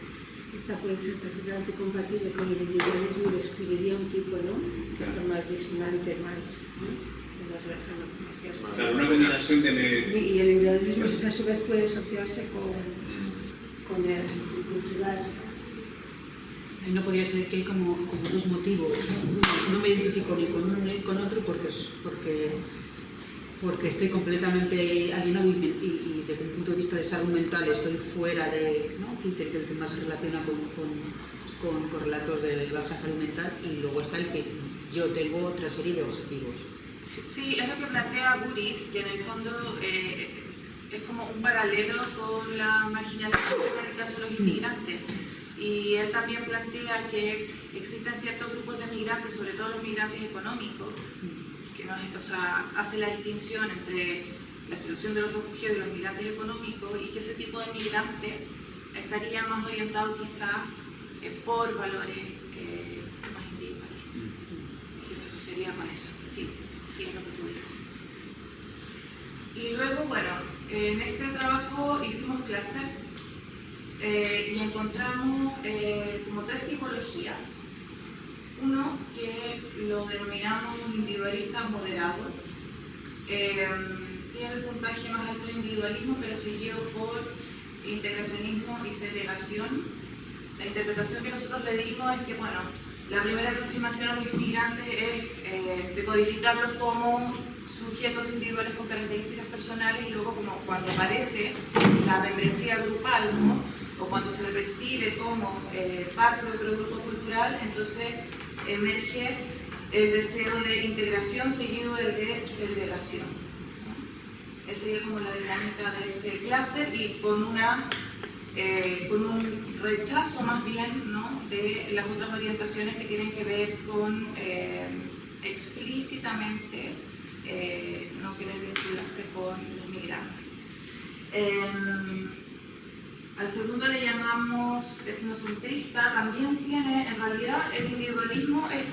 Esta puede ser perfectamente compatible con el individualismo y describiría un tipo, ¿no? Que está más disonante, más, ¿no? Más lejano, como decías tú. Claro, una combinación de... Y el individualismo a su vez puede asociarse con el cultural. No podría ser que hay como dos motivos. No me identifico ni con uno ni con otro porque estoy completamente alienado y desde el punto de vista de salud mental estoy fuera de, ¿no? Que más se relaciona con correlatos de baja salud mental, y luego está el que yo tengo otra serie de objetivos. Sí, es lo que plantea Buris, que en el fondo es como un paralelo con la marginalización en el caso de los inmigrantes. Y él también plantea que existen ciertos grupos de migrantes, sobre todo los migrantes económicos, que hace la distinción entre la situación de los refugiados y los migrantes económicos, y que ese tipo de migrante estaría más orientado quizá por valores más individualistas. Que se asociaría con eso, sí, sí es lo que tú dices. Y luego, bueno, en este trabajo hicimos clusters. Y encontramos como tres tipologías. Uno que lo denominamos individualista moderado. Tiene el puntaje más alto de individualismo, pero seguido por integracionismo y segregación. La interpretación que nosotros le dimos es que, bueno, la primera aproximación a los inmigrantes es decodificarlos como sujetos individuales con características personales, y luego como cuando aparece la membresía grupal, ¿no? O cuando se le percibe como parte de otro grupo cultural, entonces emerge el deseo de integración seguido del de segregación, ¿no? Esa sería como la dinámica de ese clúster, y con un rechazo más bien, ¿no? De las otras orientaciones que tienen que ver con explícitamente no querer vincularse con los migrantes. Al segundo le llamamos etnocentrista. También tiene, en realidad, el individualismo es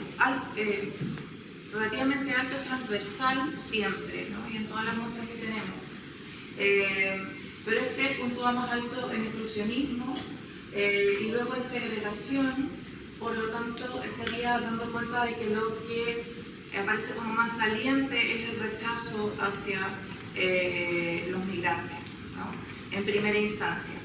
relativamente alto, transversal siempre, ¿no? Y en todas las muestras que tenemos. Pero este puntúa más alto en exclusionismo y luego en segregación. Por lo tanto, estaría dando cuenta de que lo que aparece como más saliente es el rechazo hacia los migrantes, ¿no? En primera instancia.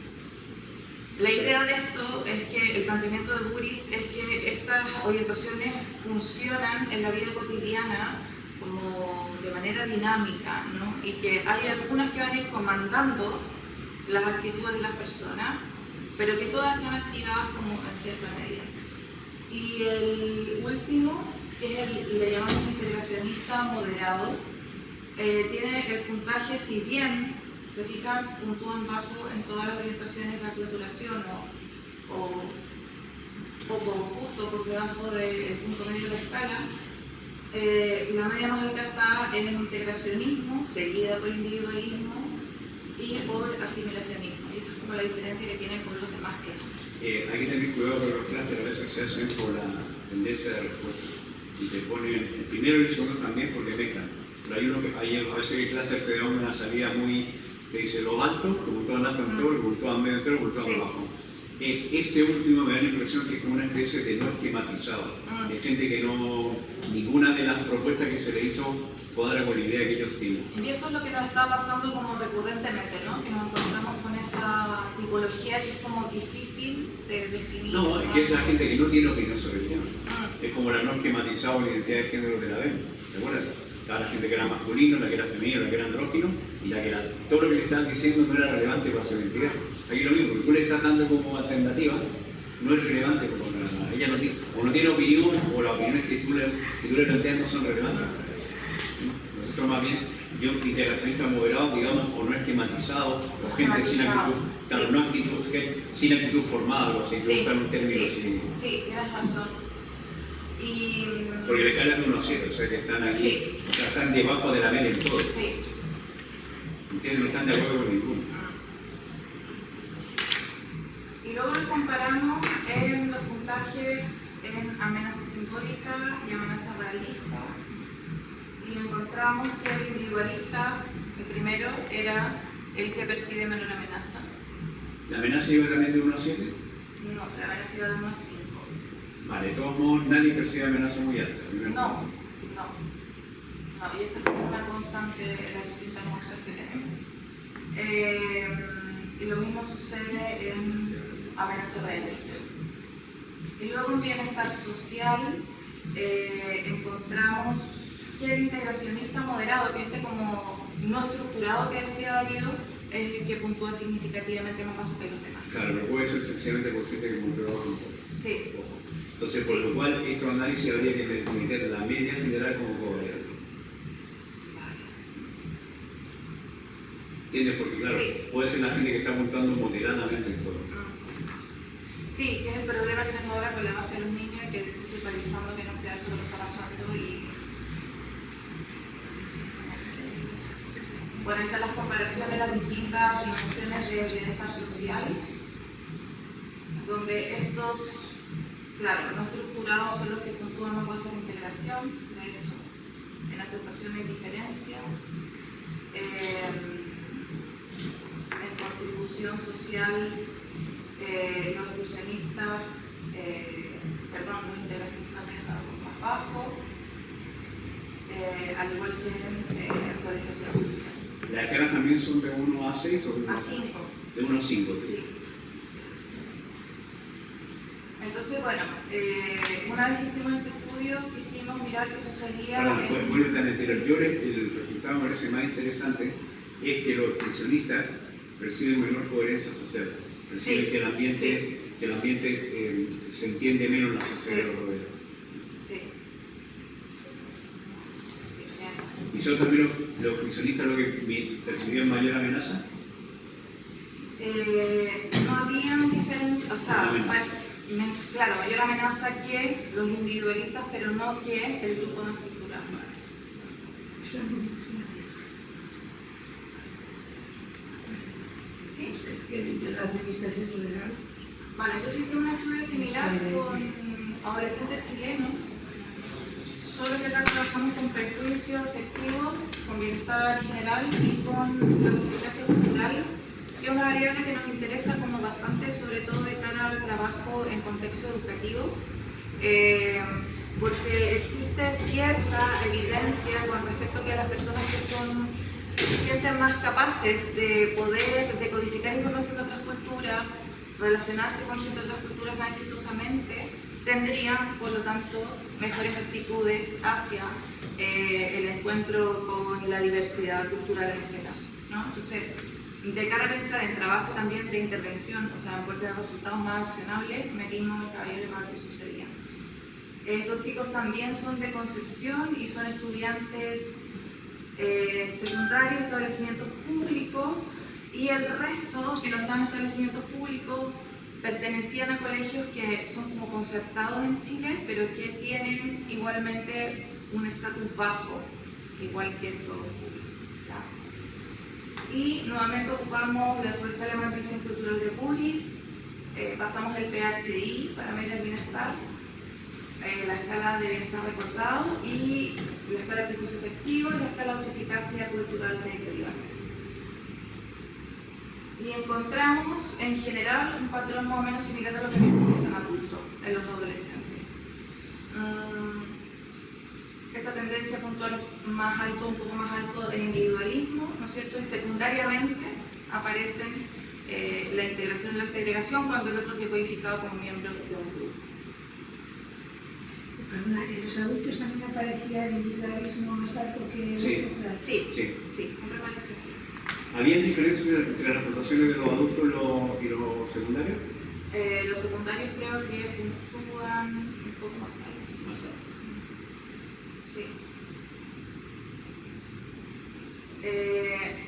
La idea de esto es que el planteamiento de Buris es que estas orientaciones funcionan en la vida cotidiana como de manera dinámica, ¿no? Y que hay algunas que van a ir comandando las actitudes de las personas, pero que todas están activadas como en cierta medida. Y el último que es le llamamos integracionista moderado. Tiene el puntaje, si bien se fijan, puntúan bajo en todas las orientaciones de aculturación o poco justo por debajo del punto medio de la escala. La media más alta está en integracionismo, seguida por individualismo y por asimilacionismo. Y esa es como la diferencia que tienen con los demás clusters. Hay que tener cuidado con los clusters, a veces se hacen por la tendencia de respuesta. Y te ponen el primero y el segundo también porque mezclan. Pero hay uno que a veces el clúster te da una salida muy, te dice los altos, lo puntúan alto en todo, lo puntúan medio entero, lo puntúan bajo. Este último me da la impresión que es como una especie de no esquematizado. Hay gente que no, ninguna de las propuestas que se le hizo cuadra con la idea que ellos tienen. Y eso es lo que nos está pasando como recurrentemente, ¿no? Que nos encontramos con esa tipología que es como difícil de definir. No, es que es la gente que no tiene opinión sobre el tema. Es como la no esquematizada la identidad de género de la ven. ¿Te acuerdas? Estaba la gente que era masculino, la que era femenino, la que era andrógino, y la que era, todo lo que le estaban diciendo no era relevante para su identidad. Aquí lo mismo, que tú le estás dando como alternativa, no es relevante como ella no tiene, o no tiene opinión, o las opiniones que tú le planteas no son relevantes. Nosotros más bien, yo integracionista moderado, digamos, o no esquematizado, o gente sin actitud, claro, no actitud, sin actitud formada, algo así, que buscan un término así. Sí, tienes razón. Porque le escala de 1 a 7, o sea que están aquí, o sea, están debajo de la media en todo. Sí. ¿Entiendes? No están de acuerdo con ninguno. Y luego lo comparamos en los puntajes en amenaza simbólica y amenaza realista. Y encontramos que el individualista, el primero, era el que percibe menor amenaza. ¿La amenaza iba también de 1 a 7? No, la amenaza iba de 1 a 5. Vale, de todos modos, nadie percibe amenaza muy alta. No, y esa es como una constante de las distintas muestras que tenemos. Y lo mismo sucede en amenaza realista. Y luego en bienestar social encontramos que el integracionista moderado, que como no estructurado que decía Darío, es el que puntúa significativamente más bajo que los demás. Claro, pero puede ser sencillamente por gente que puntúa bajo un poco. Sí. Entonces, por lo cual, estos análisis habría que meter la media general como cobrador. ¿Entiendes? Porque claro, puede ser la gente que está apuntando moderadamente en todo. Sí, que es el problema que tengo ahora con la base de los niños y que estoy realizando que no sea eso lo que está pasando y... Bueno, están las comparaciones de las distintas dimensiones de bienestar social, donde estos, claro, no estructurados son los que puntúan más bajo en integración, de hecho, en aceptación y diferencias, en contribución social, los inclusionistas, los integracionistas también están más bajos, al igual que en actualización social. ¿Las escalas también son de 1 a 6 o de 1 a 5? De 1 a 5. Sí. Entonces, bueno, una vez que hicimos ese estudio, quisimos mirar qué sucedía. Ahora, bueno, tan anterior, el resultado me parece más interesante es que los expresionistas perciben menor coherencia social. Perciben que el ambiente se entiende menos en la sociedad de los rodeos. ¿Y son también los expresionistas los que percibían mayor amenaza? No habían diferencia, o sea, claro, mayor amenaza que los individualistas, pero no que el grupo no estructurado. ¿Sí? Es que el integracionista es lo de la... Vale, entonces hice un estudio similar con adolescentes chilenos, solo que acá trabajamos con prejuicio afectivo, con bienestar general y con la competencia cultural, que es una variable que nos interesa como bastante, sobre todo de cara al trabajo en contexto educativo, porque existe cierta evidencia con respecto a que las personas que se sienten más capaces de poder decodificar información de otras culturas, relacionarse con gente de otras culturas más exitosamente, tendrían, por lo tanto, mejores actitudes hacia el encuentro con la diversidad cultural en este caso, ¿no? Entonces, de cara a pensar en trabajo también de intervención, o sea, en poder tener resultados más accionables, metimos el caballero y más qué sucedía. Estos chicos también son de Concepción y son estudiantes secundarios, establecimientos públicos, y el resto que no están en establecimientos públicos pertenecían a colegios que son como concertados en Chile, pero que tienen igualmente un estatus bajo, igual que estos públicos. Y nuevamente ocupamos la subescala de mantención cultural de Puris, pasamos el PHI para medir el bienestar, la escala de bienestar recortado y la escala de prejuicio efectivo y la escala de autoeficacia cultural de Briones. Y encontramos en general un patrón más o menos similar a lo que vimos en adultos, en los adolescentes. Esta tendencia puntual más alto, un poco más alto el individualismo, ¿no es cierto? Y secundariamente aparecen la integración y la segregación cuando el otro es decodificado como miembro de un grupo. Perdona, ¿en los adultos también aparecía el individualismo más alto que los Sí. otros? Sí, Sí. sí, siempre parece así. ¿Había diferencias entre las aportaciones de los adultos y los secundarios? Los secundarios creo que puntúan un poco más alto. Más alto. Sí.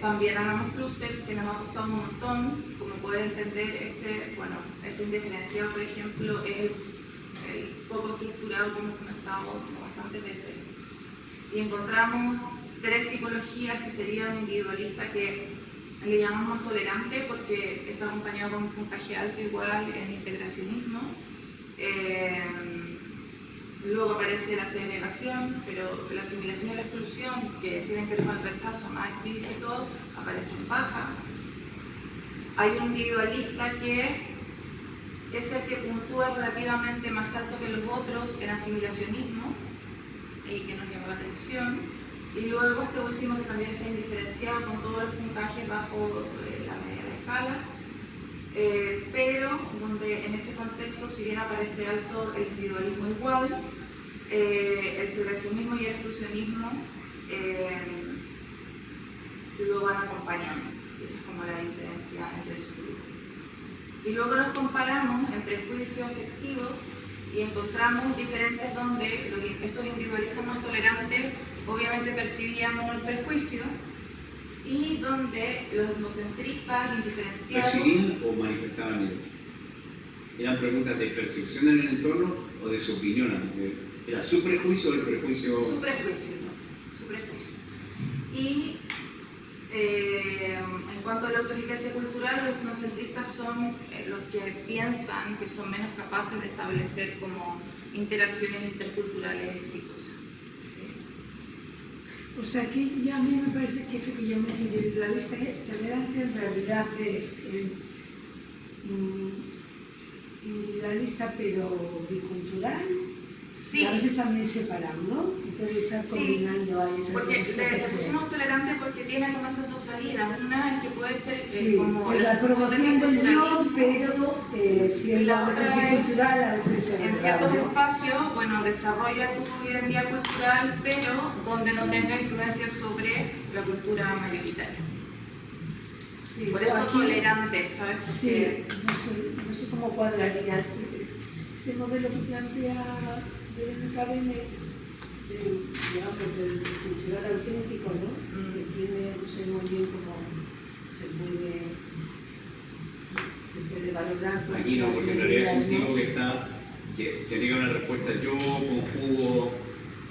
También armamos clusters que nos ha costado un montón, como poder entender ese indiferenciado, por ejemplo, el poco estructurado que hemos comentado bastantes veces. Y encontramos 3 tipologías que serían individualistas, que le llamamos más tolerante porque está acompañado con un puntaje alto igual en integracionismo. Luego aparece la segregación, pero la asimilación y la exclusión, que tienen que ver con el rechazo más explícito, aparecen baja. Hay un individualista que es el que puntúa relativamente más alto que los otros en asimilacionismo y que nos llama la atención. Y luego este último que también está indiferenciado con todos los puntajes bajo la media de escala, pero donde en ese contexto, si bien aparece alto el individualismo igual, el segregacionismo y el exclusionismo lo van acompañando. Esa es como la diferencia entre esos grupos. Y luego los comparamos en prejuicio afectivo y encontramos diferencias donde estos individualistas más tolerantes obviamente percibían menor prejuicio, y donde los etnocentristas indiferenciados... ¿Percibían o manifestaban ellos? ¿Eran preguntas de percepción en el entorno o de su opinión? ¿Era su prejuicio o el prejuicio? Su prejuicio, ¿no? Su prejuicio. Y en cuanto a la autoeficacia cultural, los etnocentristas son los que piensan que son menos capaces de establecer como interacciones interculturales exitosas. Pues aquí ya a mí me parece que eso que llamas individualista, tolerante, en realidad es individualista pero bicultural. Sí. Y a veces también separado, ¿no? Que puede estar combinando ahí esas porque dos le estrategias. pusimos tolerante porque tiene como esas dos salidas. Una es que puede ser Sí, como es la promoción del yo, pero si y es la la otra otra es, cultural, a veces se en ciertos espacios, bueno, desarrolla tu identidad cultural, pero donde no tenga influencia sobre la cultura mayoritaria. Sí, Por eso aquí- tolerante, ¿sabes? Sí, no sé cómo cuadraría ese modelo que plantea Verónica Bennett, digamos, del cultural auténtico, ¿no? Que tiene, no sé muy bien cómo se puede valorar. con Aquí no, las porque en realidad es un medidas, tipo ¿no? que está, que tenía una respuesta. Yo conjugo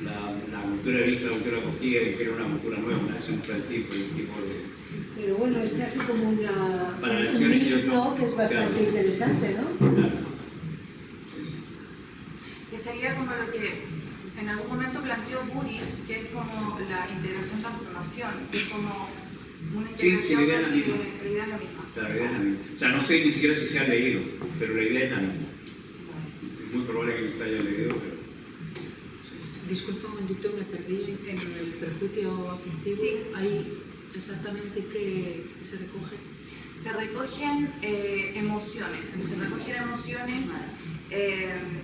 la cultura de la cultura acogida, y que era una cultura nueva, una acción tipo de... Pero bueno, este hace como una Para un lecciones mix, yo ¿no? no. Que es bastante Claro. interesante, ¿no? Claro. Sí, sí. Que sería como lo que en algún momento planteó Buris, que es como la integración-transformación, que es como una Sí, integración la idea es la donde misma. la idea es la misma. La idea es la misma. O sea, no sé ni siquiera si se ha leído, pero la idea es la misma. Vale. Es muy probable que no se haya leído, pero... Disculpa un momentito, me perdí en el prejuicio afectivo. Sí. Ahí exactamente qué se recoge. Se recogen emociones,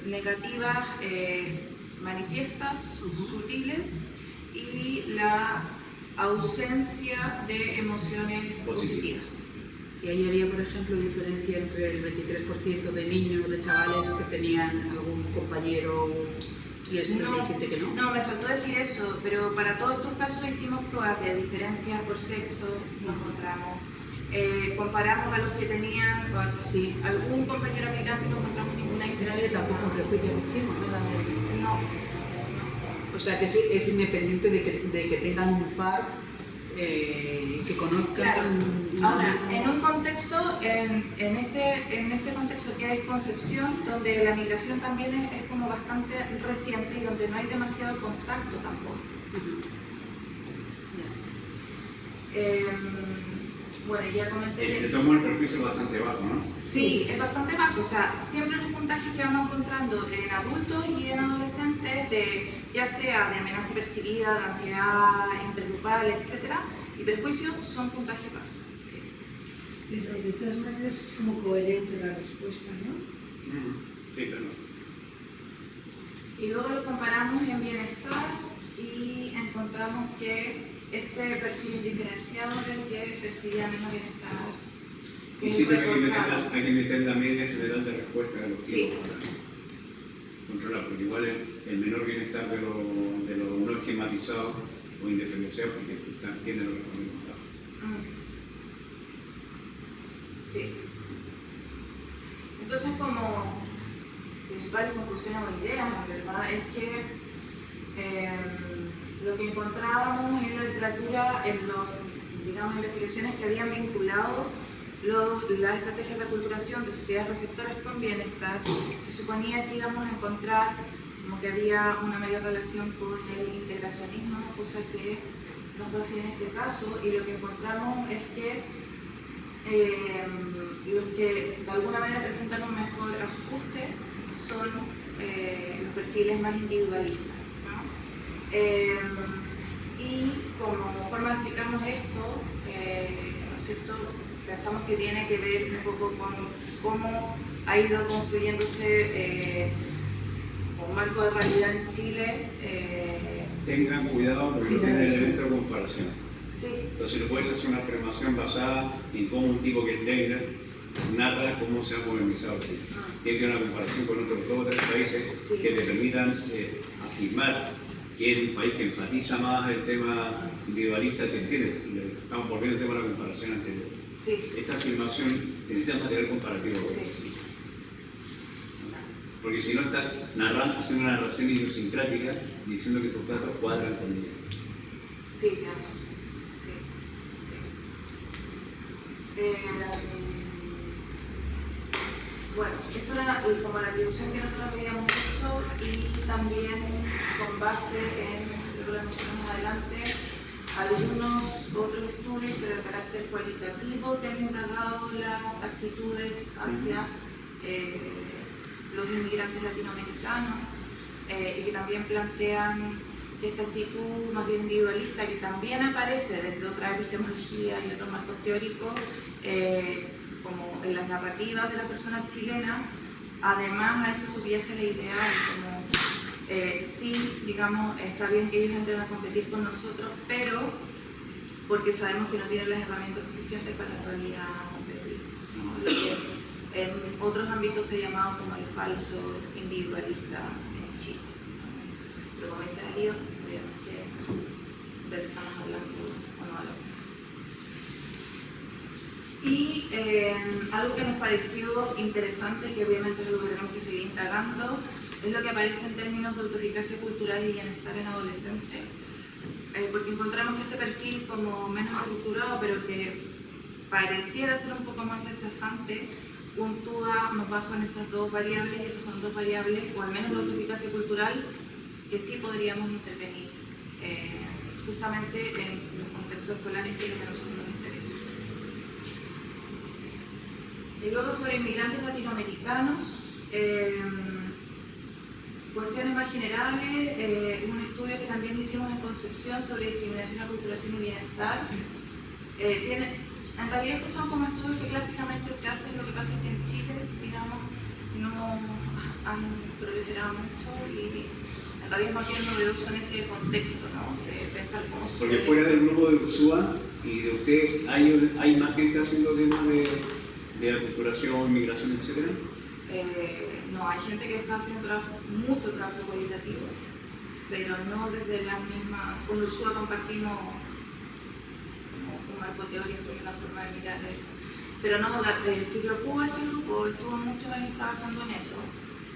negativas, manifiestas, sutiles, y la ausencia de emociones positivas. Y ahí había, por ejemplo, diferencia entre el 23% de niños, de chavales que tenían algún compañero Y es lo que hay gente que no. No, me faltó decir eso, pero para todos estos casos hicimos pruebas de diferencias por sexo, nos encontramos. Comparamos a los que tenían Sí. algún compañero migrante y no encontramos ninguna Nadie diferencia. tampoco un prejuicio efectivo, ¿no? No. O sea, que es independiente de que tengan un par que conozcan. Claro. Ahora, en un contexto, en este contexto que hay Concepción, donde la migración también es como bastante reciente y donde no hay demasiado contacto tampoco. Bueno, ya comenté. De tomo el prejuicio es bastante bajo, ¿no? Sí, es bastante bajo. O sea, siempre los puntajes que vamos encontrando en adultos y en adolescentes, ya sea de amenaza percibida, de ansiedad intergrupal, etc., y prejuicios, son puntajes bajos. Sí. Pero de todas maneras es como coherente la respuesta, ¿no? Sí, claro. Y luego lo comparamos en bienestar y encontramos que este perfil diferenciado era el que percibía menos bienestar. Y sí, hay que meter la media general de respuesta de los Sí. tipos para controlar, porque igual el menor bienestar de los no esquematizados o indiferenciados, porque tienen los resultados. Sí. Entonces, como principales conclusiones o ideas, en verdad, es que lo que encontrábamos en la literatura, en las investigaciones que habían vinculado las estrategias de aculturación de sociedades receptoras con bienestar, se suponía que íbamos a encontrar como que había una mayor relación con el integracionismo, cosa que no fue así en este caso, y lo que encontramos es que los que de alguna manera presentan un mejor ajuste son los perfiles más individualistas, ¿no? Y como forma de explicarnos esto, ¿no es cierto?, pensamos que tiene que ver un poco con cómo ha ido construyéndose un marco de realidad en Chile. Tengan cuidado porque no tienen elemento de comparación. Sí. Entonces no puedes hacer una afirmación basada en cómo un tipo que es negro narra cómo se ha modernizado Chile. Tiene que haber una comparación con otros 2 o 3 países Sí. que le permitan afirmar que es un país que enfatiza más el tema individualista que tiene. Estamos volviendo al tema de la comparación anterior. Sí. Esta afirmación necesita material comparativo. Sí. Porque si no estás haciendo una narración idiosincrática diciendo que tus datos cuadran con ella. Sí, tienes razón. Sí, sí. Bueno, eso era como la atribución que nosotros habíamos hecho y también con base en, luego lo mencionamos adelante, algunos otros estudios, pero de carácter cualitativo, que han indagado las actitudes hacia los inmigrantes latinoamericanos y que también plantean esta actitud más bien individualista que también aparece desde otra epistemología y otros marcos teóricos, como en las narrativas de las personas chilenas. Además a eso subyace la idea de como sí, digamos, está bien que ellos entren a competir con nosotros, pero porque sabemos que no tienen las herramientas suficientes para en realidad competir, ¿no? Lo que en otros ámbitos se ha llamado como el falso individualista en Chile. Pero como dice Darío, creemos que de eso estamos hablando o no hablamos. Y algo que nos pareció interesante, que obviamente es algo que tenemos que seguir indagando, es lo que aparece en términos de autoeficacia cultural y bienestar en adolescentes, porque encontramos que este perfil como menos estructurado, pero que pareciera ser un poco más rechazante, puntúa más bajo en esas 2 variables, y esas son 2 variables, o al menos la autoeficacia cultural, que sí podríamos intervenir justamente en los contextos escolares, que es lo que a nosotros nos interesa. Y luego sobre inmigrantes latinoamericanos, cuestiones más generales, un estudio que también hicimos en Concepción sobre discriminación, aculturación y bienestar. En realidad estos son como estudios que clásicamente se hacen, lo que pasa es que en Chile, digamos, no han proliferado mucho y en realidad es más bien novedoso en ese contexto, ¿no? De pensar cómo sucede. Porque fuera del grupo de Ursúa y de ustedes, ¿hay más gente haciendo temas de aculturación, inmigración, etcétera? No, hay gente que está haciendo mucho trabajo cualitativo, pero no desde las mismas. Con Ursúa compartimos como marco teórico y una forma de mirar. Pero no, Siglo Q, ese grupo estuvo muchos años trabajando en eso.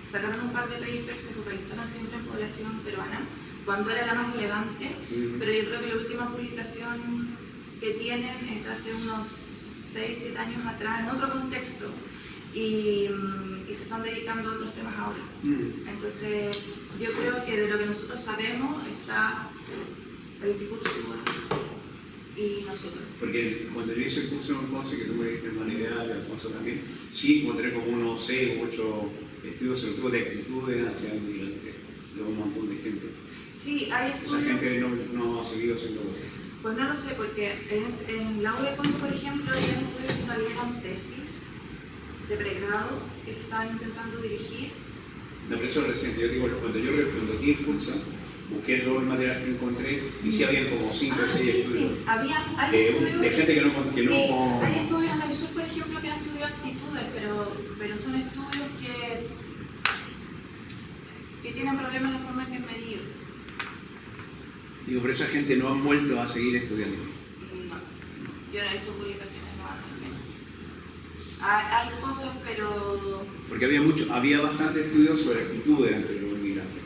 Sacaron un par de papers, se focalizaron siempre en población peruana, cuando era la más relevante, pero yo creo que la última publicación que tienen es de hace unos 6-7 años atrás, en otro contexto, y se están dedicando a otros temas ahora. Entonces, yo creo que de lo que nosotros sabemos está el equipo Ursúa y nosotros. Porque cuando yo hice el curso en Ponce, que tú me diste una idea, y Alfonso también, sí encontré como unos 6 u 8 estudios, sobre todo de actitudes hacia inmigrantes, de un montón de gente. Sí, hay estudios. Esa gente no ha seguido haciendo cosas. Pues no lo sé, porque en la U de Ponce, por ejemplo, hay estudios que valieron tesis de pregrado que se estaban intentando dirigir. No, pero eso es reciente. Yo digo, cuando di el curso, busqué todo el material que encontré y sí habían como 5 o 6 sí, estudios. Sí, hay estudios, de gente que no... sí, hay estudios en el sur, por ejemplo, que han estudiado actitudes, pero son estudios que tienen problemas en la forma en que es medido. Digo, pero esa gente no ha vuelto a seguir estudiando. No, yo no he visto publicaciones nuevas al menos. Hay cosas, pero... Porque había bastante estudios sobre actitudes entre los inmigrantes.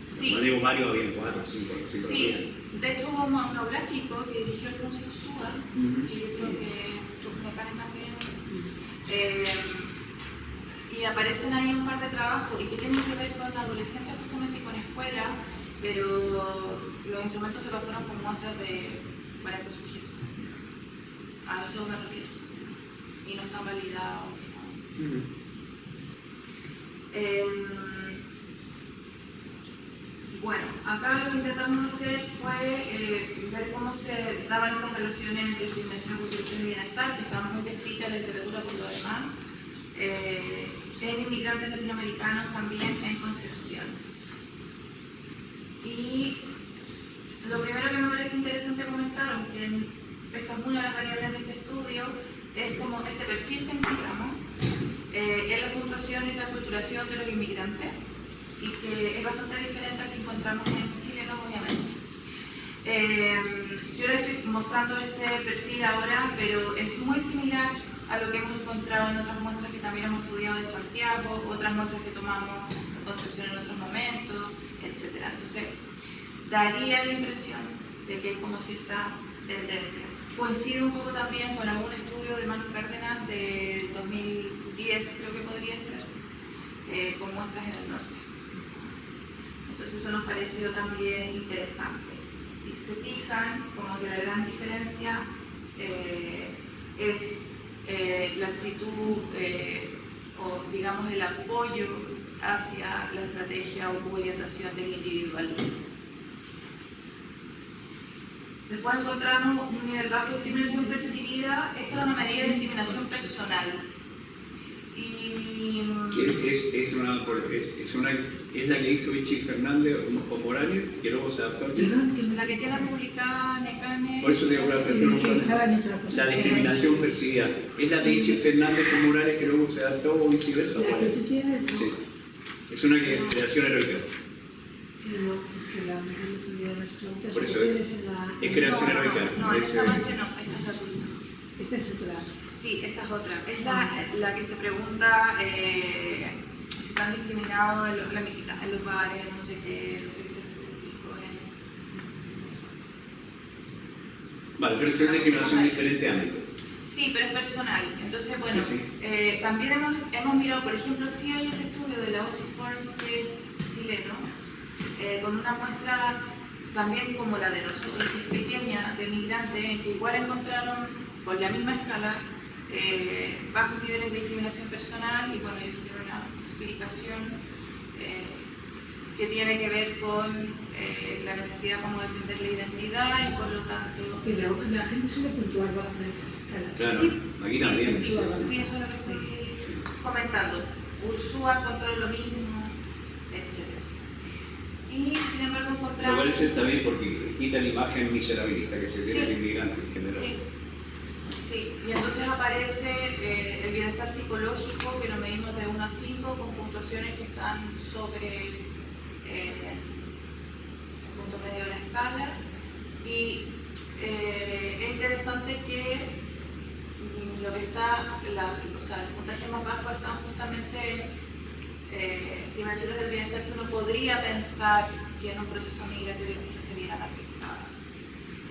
Sí. No digo varios, había 4 o 5. Sí, de hecho hubo un monográfico que dirigió Alfonso Ursúa, y yo creo que me parece también. Y aparecen ahí un par de trabajos y que tienen que ver con adolescentes justamente y con escuela, pero los instrumentos se basaron con muestras de 40 sujetos. A eso me refiero. Y no están validados. Bueno, acá lo que intentamos hacer fue ver cómo se daban estas relaciones entre discriminación, conservación y bienestar, que estaban muy descritas en la literatura por lo demás, en inmigrantes latinoamericanos también en Concepción. Y lo primero que me parece interesante comentar, aunque esta es una de las variables de este estudio, es como este perfil que encontramos en la puntuación y la aculturación de los inmigrantes, y que es bastante diferente al que encontramos en chilenos, obviamente. Yo les estoy mostrando este perfil ahora, pero es muy similar a lo que hemos encontrado en otras muestras que también hemos estudiado de Santiago, otras muestras que tomamos en Concepción en otros momentos, etc. Entonces, daría la impresión de que hay como cierta tendencia. Coincide un poco también con algún estudio de Manu Cárdenas de 2010, creo que podría ser, con muestras en el norte. Entonces eso nos pareció también interesante. Y si se fijan, como que la gran diferencia es la actitud o digamos el apoyo hacia la estrategia o orientación del individualismo. Después encontramos un nivel bajo de discriminación percibida. Esta es una medida de discriminación personal. Y es la que hizo Vichy Fernández o Morales, que luego se adaptó aquí. La que queda publicada en ECANE. Por eso te digo, la discriminación percibida. ¿Es la de Vichy Fernández con Morales que luego se adaptó o viceversa? La que tú tienes, ¿no? Sí. Es una creación heroica. No, porque la mayoría de las preguntas Por que eso tienes en la... es creación heroica. No, en esa base no, esta es gratuita. Esta es otra. Sí, esta es otra. Es la que se pregunta si están discriminados en los bares, no sé qué, en los servicios públicos. Vale, pero es una discriminación en diferente ámbito. Sí, pero es personal. Entonces, bueno, Sí. también hemos mirado, por ejemplo, sí hay ese estudio de la OSI Forms, que es chileno, con una muestra también como la de nosotros, que es pequeña, de migrantes, en que igual encontraron, por la misma escala, bajos niveles de discriminación personal, y bueno, eso tiene una explicación que tiene que ver con la necesidad como de defender la identidad y por lo tanto... Pero la gente suele puntuar bajo en esas escalas. Claro, Sí, aquí sí, también. sí, sí, eso es lo que estoy comentando. Ursúa encontró lo mismo, etc. Y sin embargo Lo encontramos... cual es también porque quita la imagen miserabilista que se tiene Sí. del inmigrante en general. Sí, sí. Sí, y entonces aparece el bienestar psicológico, que lo medimos de 1 a 5 con puntuaciones que están sobre el punto medio de la escala. Y es interesante que lo que está, o sea, los puntajes más bajos están justamente en dimensiones del bienestar que uno podría pensar que en un proceso migratorio quizás se vieran afectadas.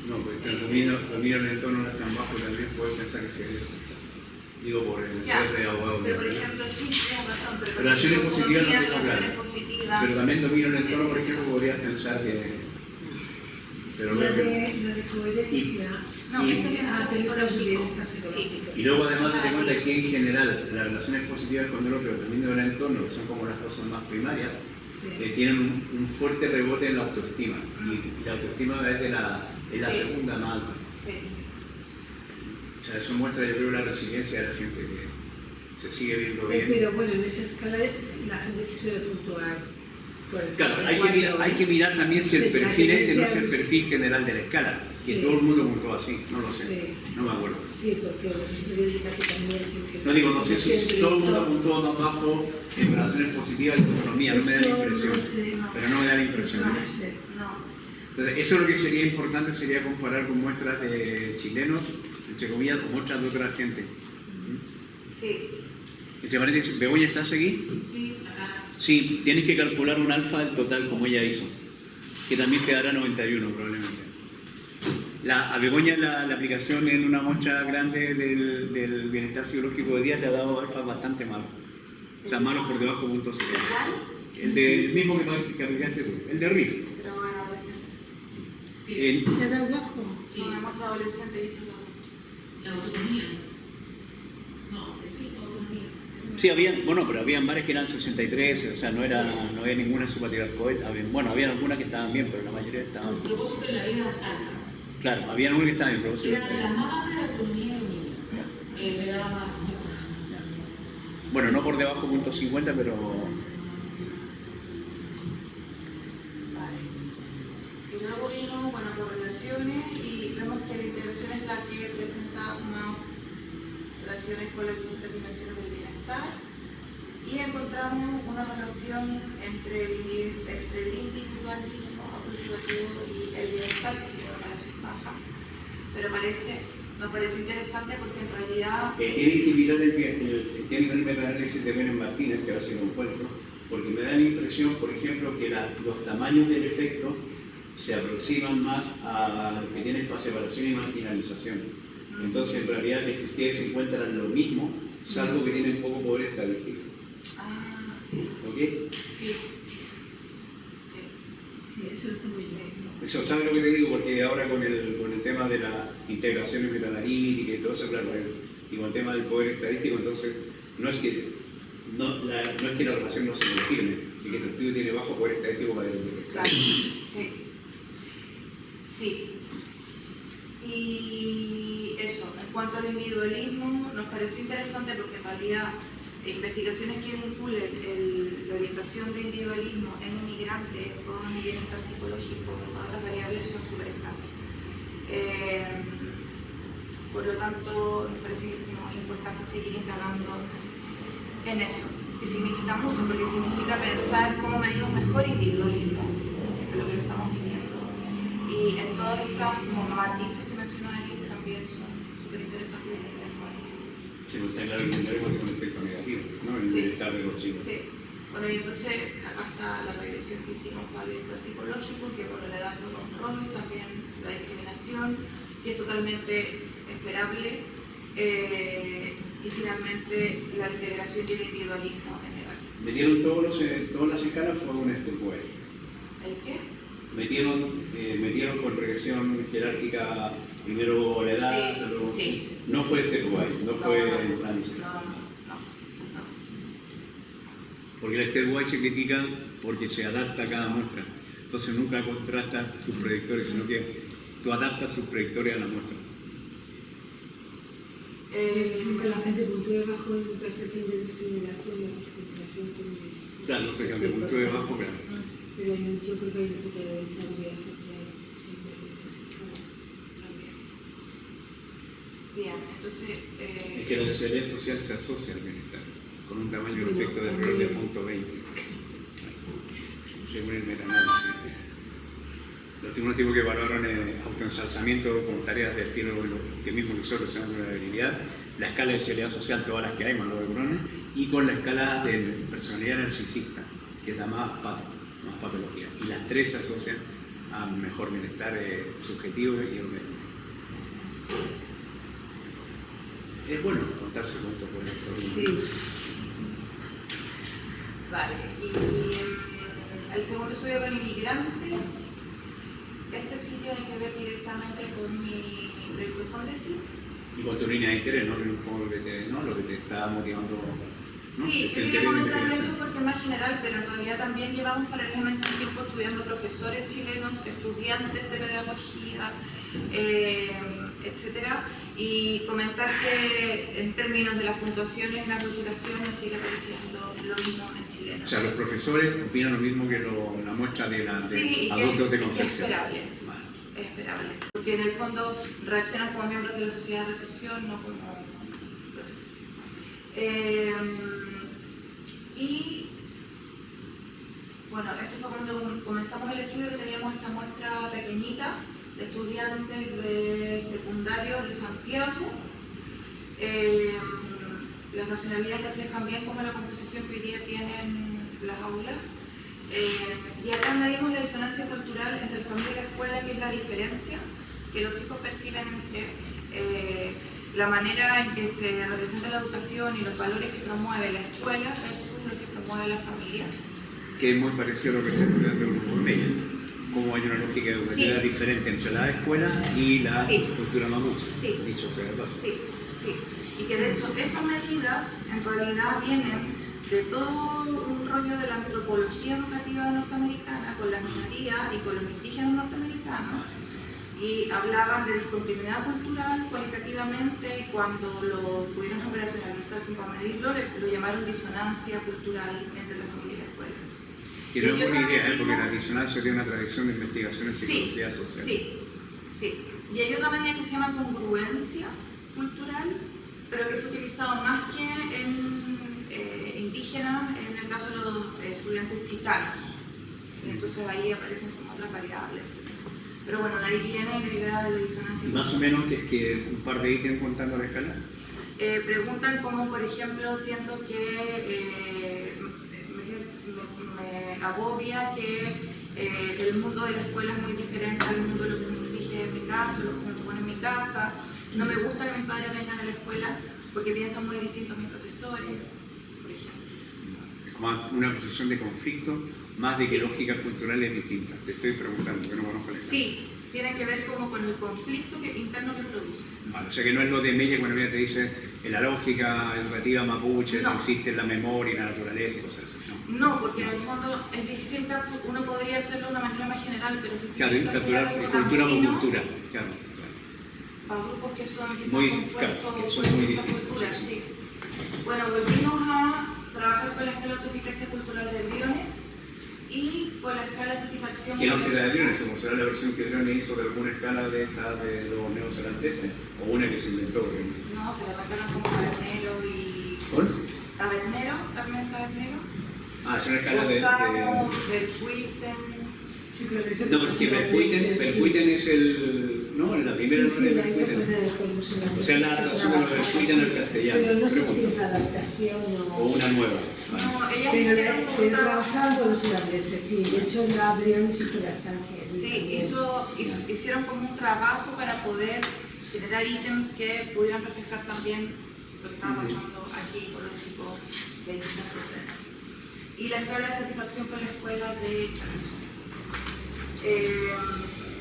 No, pues el dominio en el entorno no es tan bajo, también puedes pensar que sería. Digo, por el ser de abogado. Pero por ejemplo, sí, tienes razón, pero por Relaciones ejemplo, positivas no economía, tengo relaciones claro. positivas. Pero también dominio en el entorno, por ejemplo, podrías pensar que. Pero Lo no es que- de coherencia. No, Sí. este bienestar psicológico. Sí. Y luego además te das cuenta que en general las relaciones positivas con el otro, dependiendo del entorno, que son como las cosas más primarias, tienen un fuerte rebote en la autoestima. Y la autoestima es la Sí. segunda más alta. Sí. O sea, eso muestra, yo creo, la resiliencia de la gente que se sigue viendo bien. Pero bueno, en esa escala la gente se suele puntuar. Claro, hay que mirar también si el perfil este no es el perfil general de la escala, que Sí. todo el mundo puntúa así, no lo sé, Sí. no me acuerdo. Sí, porque los estudiantes aquí también siempre... No digo, no sé si todo el mundo puntúa más bajo en relaciones positivas y economía, no me da la impresión, No sé, pero no me da la impresión. No sé. No. Entonces, eso es lo que sería importante, sería comparar con muestras de chilenos, entre comillas, con muestras de otra gente. Sí. Entre paréntesis, ¿Begoña estás aquí? Sí, acá. Sí, tienes que calcular un alfa del total como ella hizo, que también te dará 91 probablemente. A Begoña la aplicación en una muestra grande del bienestar psicológico de día te ha dado alfa bastante malos. O sea, malos por debajo de .0. El mismo que aplicaste tú, el de RIF. Pero bueno, adolescente. Sí. ¿Te da bajo? Sí. Son una muestra adolescente y esto es adulto. La autonomía. No, sí, autonomía. Sí, pero habían varias que eran 63, o sea, no había ninguna superior cohete. Bueno, había algunas que estaban bien, pero la mayoría estaban. Un propósito en la vida alta. Claro, había algunas que estaban bien, pero Era la más de la autonomía de un niño. Le daba más. bueno, no por debajo de .50, pero Vale. Y luego vino, bueno, correlaciones y vemos que la integración es la que presenta más relaciones con las distintas dimensiones del bienestar y encontramos una relación entre el individualismo autosugestivo y el bienestar, que sería una relación baja, pero nos parece interesante porque en realidad tienen que mirar tienen que ver el metaanálisis de Benes Martínez, que ahora sí lo encuentro, porque me da la impresión, por ejemplo, que los tamaños del efecto se aproximan más a lo que tiene separación y marginalización. Entonces, en realidad es que ustedes encuentran lo mismo, salvo que tienen poco poder estadístico. ¿Ok? sí. Sí, eso está muy bien. Eso, ¿sabes lo que te digo? Porque ahora con el tema de la integración metaanalítica y todo eso, claro, y con el tema del poder estadístico, entonces, no es que la relación no se confirme, y que tu estudio tiene bajo poder estadístico para detectar. Claro, sí. Sí. Y eso, en cuanto al individualismo, nos pareció interesante porque en realidad investigaciones que vinculen la orientación de individualismo en un migrante con bienestar psicológico con otras variables son súper escasas. Por lo tanto, nos parece que es importante seguir indagando en eso, que significa mucho, porque significa pensar cómo medimos mejor individualismo de lo que lo estamos midiendo. Y en todas estas como matices que mencionó Ari, que también son súper interesantes de tener en cuenta. Se me está claro que tendremos un efecto negativo, ¿no? En el bienestar de los chicos. Sí. Bueno, y entonces acá está la regresión que hicimos para el bienestar psicológico, que bueno, la edad de control, también la discriminación, que es totalmente esperable, y finalmente la integración y el individualismo en negativo. Metieron todas las escalas, fue un stepwise. ¿El qué? Metieron con regresión jerárquica primero la edad, Sí, luego... sí. No fue stepwise, no fue en plan... No. Porque el stepwise se critica porque se adapta a cada muestra. Entonces nunca contrastas tus predictores, sino que tú adaptas tus predictores a la muestra. Siempre la gente puntúe bajo en percepción de discriminación, la discriminación tiene... Claro, porque aunque puntúe bajo, claro. Pero yo creo que hay un poco de seguridad social siempre en esas escalas. También. Bien, entonces... Es que la desigualdad social se asocia al bienestar, con un tamaño de Bueno, efecto de error de 0.20, según el metaanálisis. Los tribunales tipos que evaluaron el autoensalzamiento con tareas de estilo que mismo nosotros se llama vulnerabilidad, la escala de desigualdad social, todas las que hay, más los de Brones, y con la escala de personalidad narcisista, que es la más patología. Y las tres se asocian a mejor bienestar subjetivo y orgánico. Es bueno contarse cuentos por esto. Sí. Vale, y el segundo estudio con inmigrantes, este sí tiene que ver directamente con mi proyecto Fondesit. Y con tu línea de interés, ¿no? Un poco lo que te está motivando. ¿no? Sí, El quería interés de comentar investigación. esto porque es más general, pero en realidad también llevamos paralelamente un tiempo estudiando profesores chilenos, estudiantes de pedagogía, etcétera, y comentar que en términos de las puntuaciones en la culturación nos sigue pareciendo lo mismo en chileno. O sea, los profesores opinan lo mismo que la muestra de, Sí, y adultos de que es Concepción. esperable. Vale. Es esperable, porque en el fondo reaccionan como miembros de la sociedad de recepción, no como profesores. Y bueno, esto fue cuando comenzamos el estudio, que teníamos esta muestra pequeñita de estudiantes de secundario de Santiago. Las nacionalidades reflejan bien como la composición que hoy día tienen las aulas. Y acá medimos la disonancia cultural entre familia y la escuela, que es la diferencia que los chicos perciben entre la manera en que se representa la educación y los valores que promueve la escuela versus lo que promueve la familia. Que es muy parecido a lo que está estudiando el grupo Meyer. Cómo hay una lógica educativa Sí. diferente entre la escuela y la Sí. cultura mapuche. Sí. Dicho sea de paso. Sí, sí. Y que de hecho esas medidas en realidad vienen de todo un rollo de la antropología educativa norteamericana con las minorías y con los indígenas norteamericanos, y hablaban de discontinuidad cultural cualitativamente, y cuando lo pudieron operacionalizar para medirlo, lo llamaron disonancia cultural entre la familia y la escuela. Que no es buena idea, porque la disonancia tiene una tradición de investigación en psicología social. Sí. Y hay otra medida que se llama congruencia cultural, pero que es utilizado más que en indígenas, en el caso de los estudiantes chicanos. Entonces ahí aparecen como otras variables, etc. Pero bueno, de ahí viene la idea de la disonancia. Y más o menos que un par de ítems contando la escala. Preguntan como, por ejemplo, siento que me agobia que el mundo de la escuela es muy diferente al mundo de lo que se me exige en mi casa, lo que se me propone en mi casa. No me gusta que mis padres vengan a la escuela porque piensan muy distinto a mis profesores, por ejemplo. Es como una posición de conflicto, más de que lógicas culturales distintas. Te estoy preguntando, que no conozco la escala. Sí, tiene que ver como con el conflicto interno que produce. Vale, o sea que no es lo de Meyer cuando ella te dice en la lógica educativa mapuche, No. existe en la memoria y la naturaleza y cosas así. No, porque en el fondo es difícil, uno podría hacerlo de una manera más general, pero es difícil Claro, capturar algo tan cultura por fino cultura. Claro. para grupos que son Muy- compuestos claro, que son por muy distintas distintos, culturas. sí. Sí. Bueno, volvimos a trabajar con la escala de autoeficacia cultural de Briones y con la escala de satisfacción. Que no será de Briones, como será la versión que Briones hizo de alguna escala de esta de los neozelandeses, o una que se inventó. No, se la marcaron con Tabernero y. ¿Cuál? Tabernero, Carmen Tabernero. Ah, es una escala Gozano, Vercuiten. Sí, pero No, pero sí, Vercuiten es el... ¿no? La primera Sí, no la es hizo Vercuiten. con el Pueblos Holandeses. O sea, la adaptación de los Vercuiten al castellano. Pero no sé si Pregunto. es la adaptación O o... una nueva. Vale. No, ellas Pero hicieron como un trabajo. trabajaban con los holandeses, sí. De hecho, la Briones hizo la estancia allí Sí, también. hicieron como un trabajo para poder generar ítems que pudieran reflejar también lo que estaba pasando aquí con los chicos de distintas procedencias. Y la escala de satisfacción con la escuela de Kansas.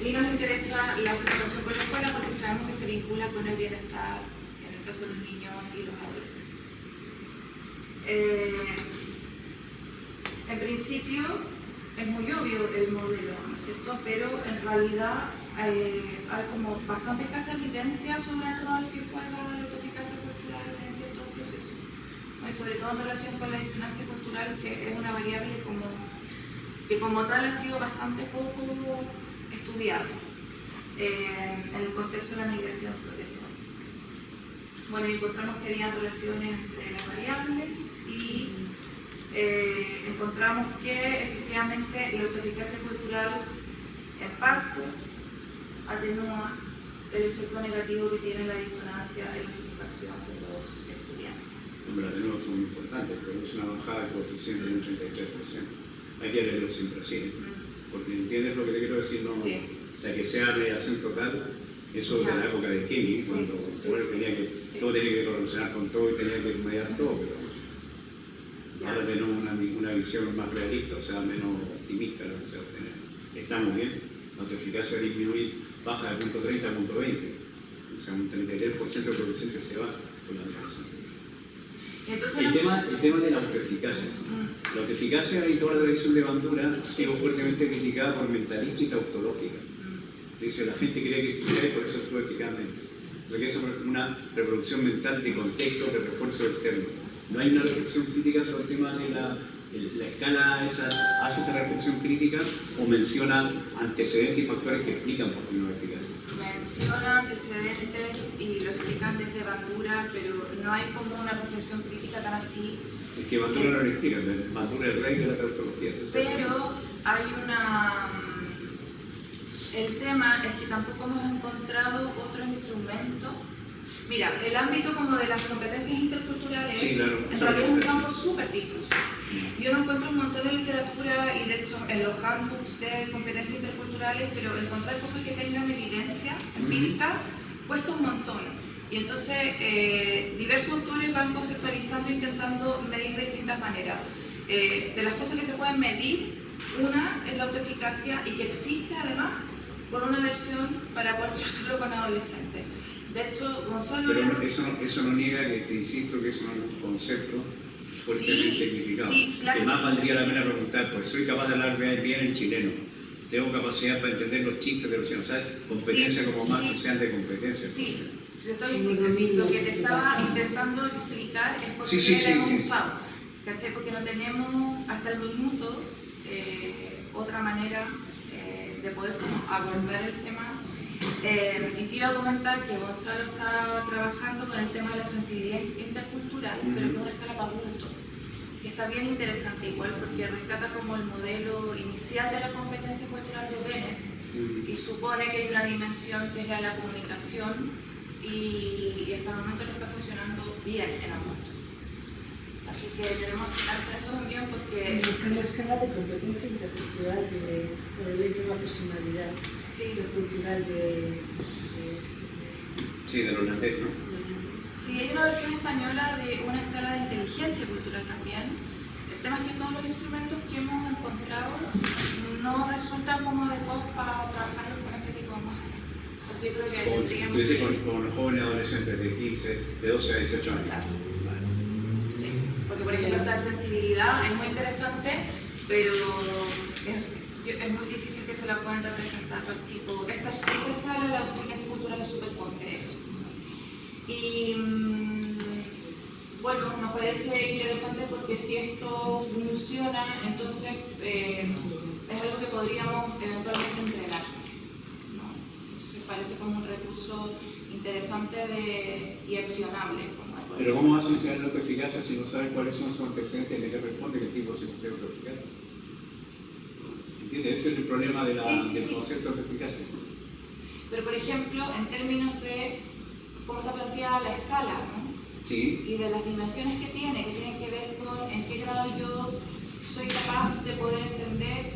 Y nos interesa la satisfacción con la escuela porque sabemos que se vincula con el bienestar, en el caso de los niños y los adolescentes. En principio es muy obvio el modelo, ¿no es cierto? Pero en realidad hay como bastante escasa evidencia sobre el rol que juega la autoeficacia cultural en ciertos procesos, ¿no? Y sobre todo en relación con la disonancia cultural, que es una variable que como tal ha sido bastante poco estudiada en el contexto de la migración sobre todo. Bueno, encontramos que había relaciones entre las variables y encontramos que efectivamente la autoeficacia cultural en parte atenúa el efecto negativo que tiene la disonancia en la satisfacción de los estudiantes. Hombre, las de nuevo son muy importantes, pero es una bajada de coeficiente de un 33%. Hay que leerlo siempre así, porque entiendes lo que te quiero decir, no, Sí. o sea, que sea mediación total, eso de la época de Kenny, Sí, cuando sí, tenía que, sí. todo tenía que relacionar con todo y tenía que mediar todo, pero Ya. ahora tenemos una visión más realista, o sea, menos optimista lo que se va a tener. Estamos bien, la autoeficacia disminuye, baja de punto 30 a punto 20, o sea, un 33% de coeficiente se va con la mediación. Entonces, El tema de la autoeficacia. La autoeficacia y toda la tradición de Bandura ha sido fuertemente criticada por mentalistas y tautológica. Dice, la gente cree que es eficaz y por eso actúa eficazmente. Porque eso es una reproducción mental de contexto, de refuerzo externo. No hay una reflexión crítica sobre el tema de la escala, hace esa reflexión crítica o menciona antecedentes y factores que explican por qué no es eficaz. menciona antecedentes y lo explican desde Bandura, pero no hay como una reflexión crítica tan así. Es que Bandura no lo explica, Bandura es el rey de la tautología. Pero hay una... El tema es que tampoco hemos encontrado otro instrumento. Mira, el ámbito como de las competencias interculturales, Sí, claro. en realidad es un campo súper difuso. Yo no encuentro un montón de literatura y de hecho en los handbooks de competencias interculturales, pero encontrar cosas que tengan evidencia empírica cuesta un montón. Y entonces diversos autores van conceptualizando, intentando medir de distintas maneras. De las cosas que se pueden medir, una es la autoeficacia y que existe además con una versión para poder trabajarlo con adolescentes. De hecho, Gonzalo... Pero eso no niega que te insisto que eso no es un concepto fuertemente criticado. Sí, claro. Además valdría la pena preguntar, pues soy capaz de hablar bien el chileno, tengo capacidad para entender los chistes de los chilenos, ¿sabes? Competencia como más social de competencia. Sí, No domino. lo que te estaba intentando explicar es por qué la hemos usado. ¿Cachai? Porque no tenemos hasta el minuto otra manera de poder abordar el tema. Y te iba a comentar que Gonzalo está trabajando con el tema de la sensibilidad intercultural, pero que es una escala para adultos, que está bien interesante igual porque rescata como el modelo inicial de la competencia cultural de Bennett y supone que hay una dimensión que es la de la comunicación y hasta el momento no está funcionando bien en adultos. Así que tenemos que hacer eso también porque... Es una escala de competencia intercultural por el ley de la personalidad intercultural Sí, de los holandés, ¿no? Sí, hay una versión española de una escala de inteligencia cultural también. El tema es que todos los instrumentos que hemos encontrado no resultan como adecuados para trabajarlos con este tipo de módulos. Pues yo creo que tendríamos que... Con los jóvenes adolescentes de 15, de 12 a 18 años. Claro. Sí, porque por ejemplo esta sensibilidad es muy interesante, pero es muy difícil que se la puedan representar los chicos. Esta escala de la autoeficacia cultural es súper concreta. Y bueno, nos parece interesante porque si esto funciona, entonces es algo que podríamos eventualmente entrenar, ¿no? Entonces parece como un recurso interesante y accionable. Pero ¿cómo vas a enseñar la autoeficacia si no sabes cuáles son sus antecedentes y le responde que el tipo se considera autoeficaz? ¿Entiendes? Ese es el problema de del concepto de autoeficacia. Pero por ejemplo, en términos de cómo está planteada la escala, ¿no? Sí. Y de las dimensiones que tienen que ver con en qué grado yo soy capaz de poder entender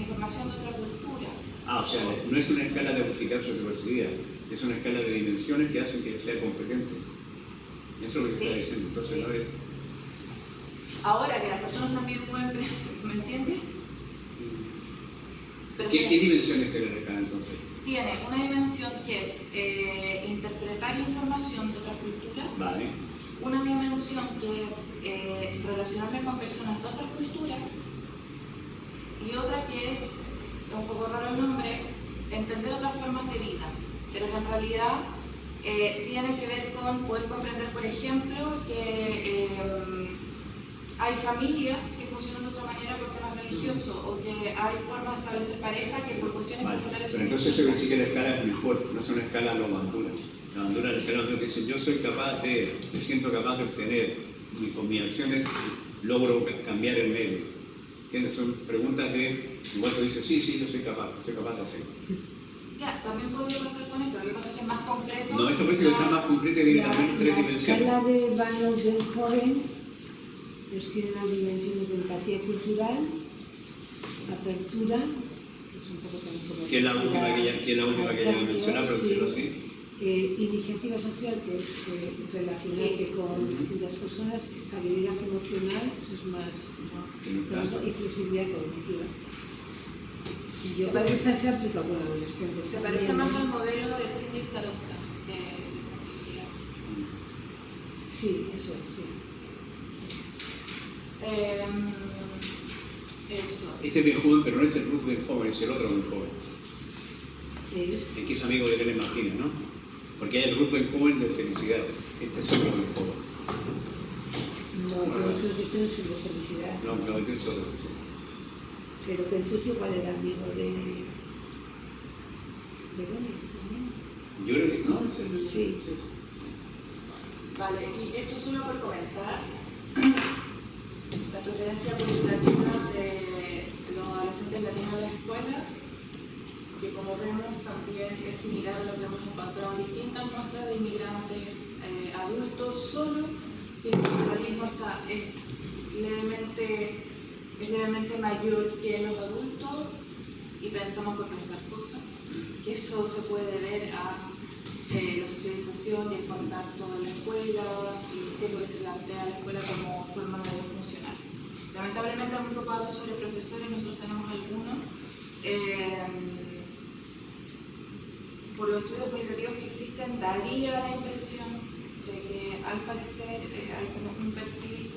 información de otra cultura. O sea, no es una escala de autoeficacia que percibida, es una escala de dimensiones que hacen que sea competente. Eso es lo que está diciendo, entonces no es... Ahora que las personas también pueden pensar, ¿me entiendes? ¿Qué dimensiones tiene la escala entonces? Tiene una dimensión que es interpretar información de otras culturas. Vale. Una dimensión que es relacionarme con personas de otras culturas. Y otra que es, un poco raro el nombre, entender otras formas de vida. Pero que en realidad tiene que ver con poder comprender, por ejemplo, que hay familias que funcionan de otra manera por temas religiosos o que hay formas de establecer pareja que por cuestiones culturales pero entonces se ve que la escala es mejor, no es una escala a lo Bandura. La bandera del canal que dice, yo soy capaz me siento capaz de obtener, y con mis acciones logro cambiar el medio. ¿Entiendes? Son preguntas de, igual tú dices, sí, yo soy capaz de hacerlo. Ya, también podría pasar con esto, lo que pasa es que es más concreto. No, esto parece que está más concreto y tiene también tres La dimensiones. escala de Van Joven pues tiene las dimensiones de empatía cultural, apertura, que es un poco también como Que es la última que ya mencionaba, por decirlo así. Iniciativa social, que es relacionarte con distintas personas, estabilidad emocional, eso es más, y flexibilidad cognitiva. Y yo parece que se aplica con adolescentes. Se parece más al modelo de Chini Starosta, de sensibilidad. Sí, eso es, sí. Eso. Este es bien joven, pero no es el Ruth bien joven, es el otro bien joven. Es Que es amigo de Elena Martínez, ¿no? Porque hay el grupo bien joven de felicidad. Este es otro bien joven. no, yo creo que este no es el de felicidad. No, este es otro. Pero pensé que igual era amigo de Benet también. Yo creo que no, es el... Sí. Vale, y esto solo por comentar la preferencia cualitativa de los adolescentes latinos en la escuela, que como vemos también es similar a lo que hemos encontrado en distintas muestras de inmigrantes adultos, solo que el individualismo es levemente mayor que los adultos y pensamos por pensar cosas, que eso se puede ver a la socialización y el contacto en la escuela y qué es lo que se plantea en la escuela como forma de funcionar. Lamentablemente hay muy pocos datos sobre profesores, nosotros tenemos algunos. Por los estudios cualitativos que existen, daría la impresión de que al parecer hay como un perfil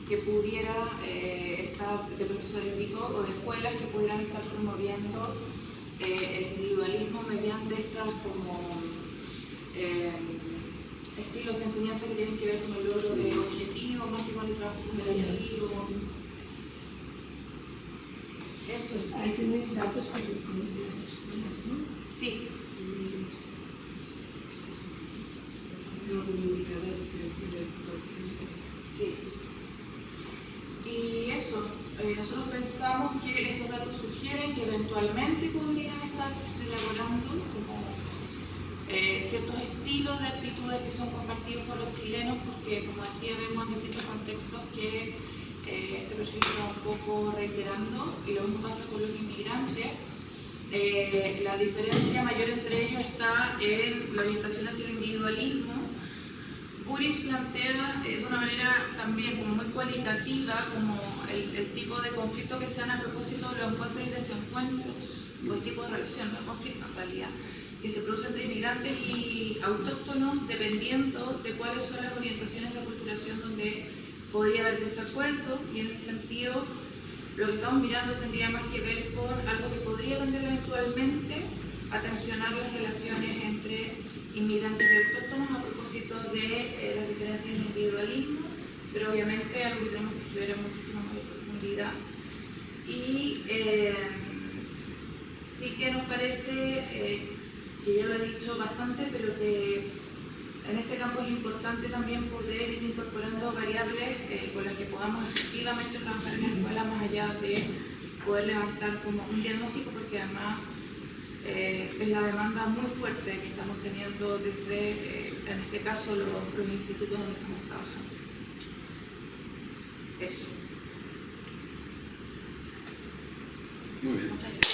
que pudiera estar de profesores o de escuelas que pudieran estar promoviendo el individualismo mediante estas como estilos de enseñanza que tienen que ver con el logro de objetivos más que con el trabajo cooperativo. Eso es, ahí tenéis datos de las escuelas, ¿no? Sí. No, como indicador diferencial del tipo de docente. Sí. Y eso, nosotros pensamos que estos datos sugieren que eventualmente podrían estarse elaborando como ciertos estilos de actitudes que son compartidos por los chilenos, porque como decía, vemos en distintos contextos que este perfil se va un poco reiterando, y lo mismo pasa con los inmigrantes. La diferencia mayor entre ellos está en la orientación hacia el individualismo. Buris plantea de una manera también como muy cualitativa como el tipo de conflicto que se dan a propósito de los encuentros y desencuentros, o el tipo de relación, no conflicto en realidad, que se produce entre inmigrantes y autóctonos dependiendo de cuáles son las orientaciones de aculturación donde podría haber desacuerdo, y en ese sentido lo que estamos mirando tendría más que ver con algo que podría tender eventualmente a tensionar las relaciones entre inmigrantes y autóctonos a propósito de las diferencias en el individualismo, pero obviamente algo que tenemos que estudiar en muchísima mayor profundidad. Y sí que nos parece, que ya lo he dicho bastante, pero que en este campo es importante también poder ir incorporando variables con las que podamos efectivamente trabajar en la escuela, más allá de poder levantar como un diagnóstico, porque además es la demanda muy fuerte que estamos teniendo desde, en este caso, los institutos donde estamos trabajando. Eso. Muy bien. Muchas gracias.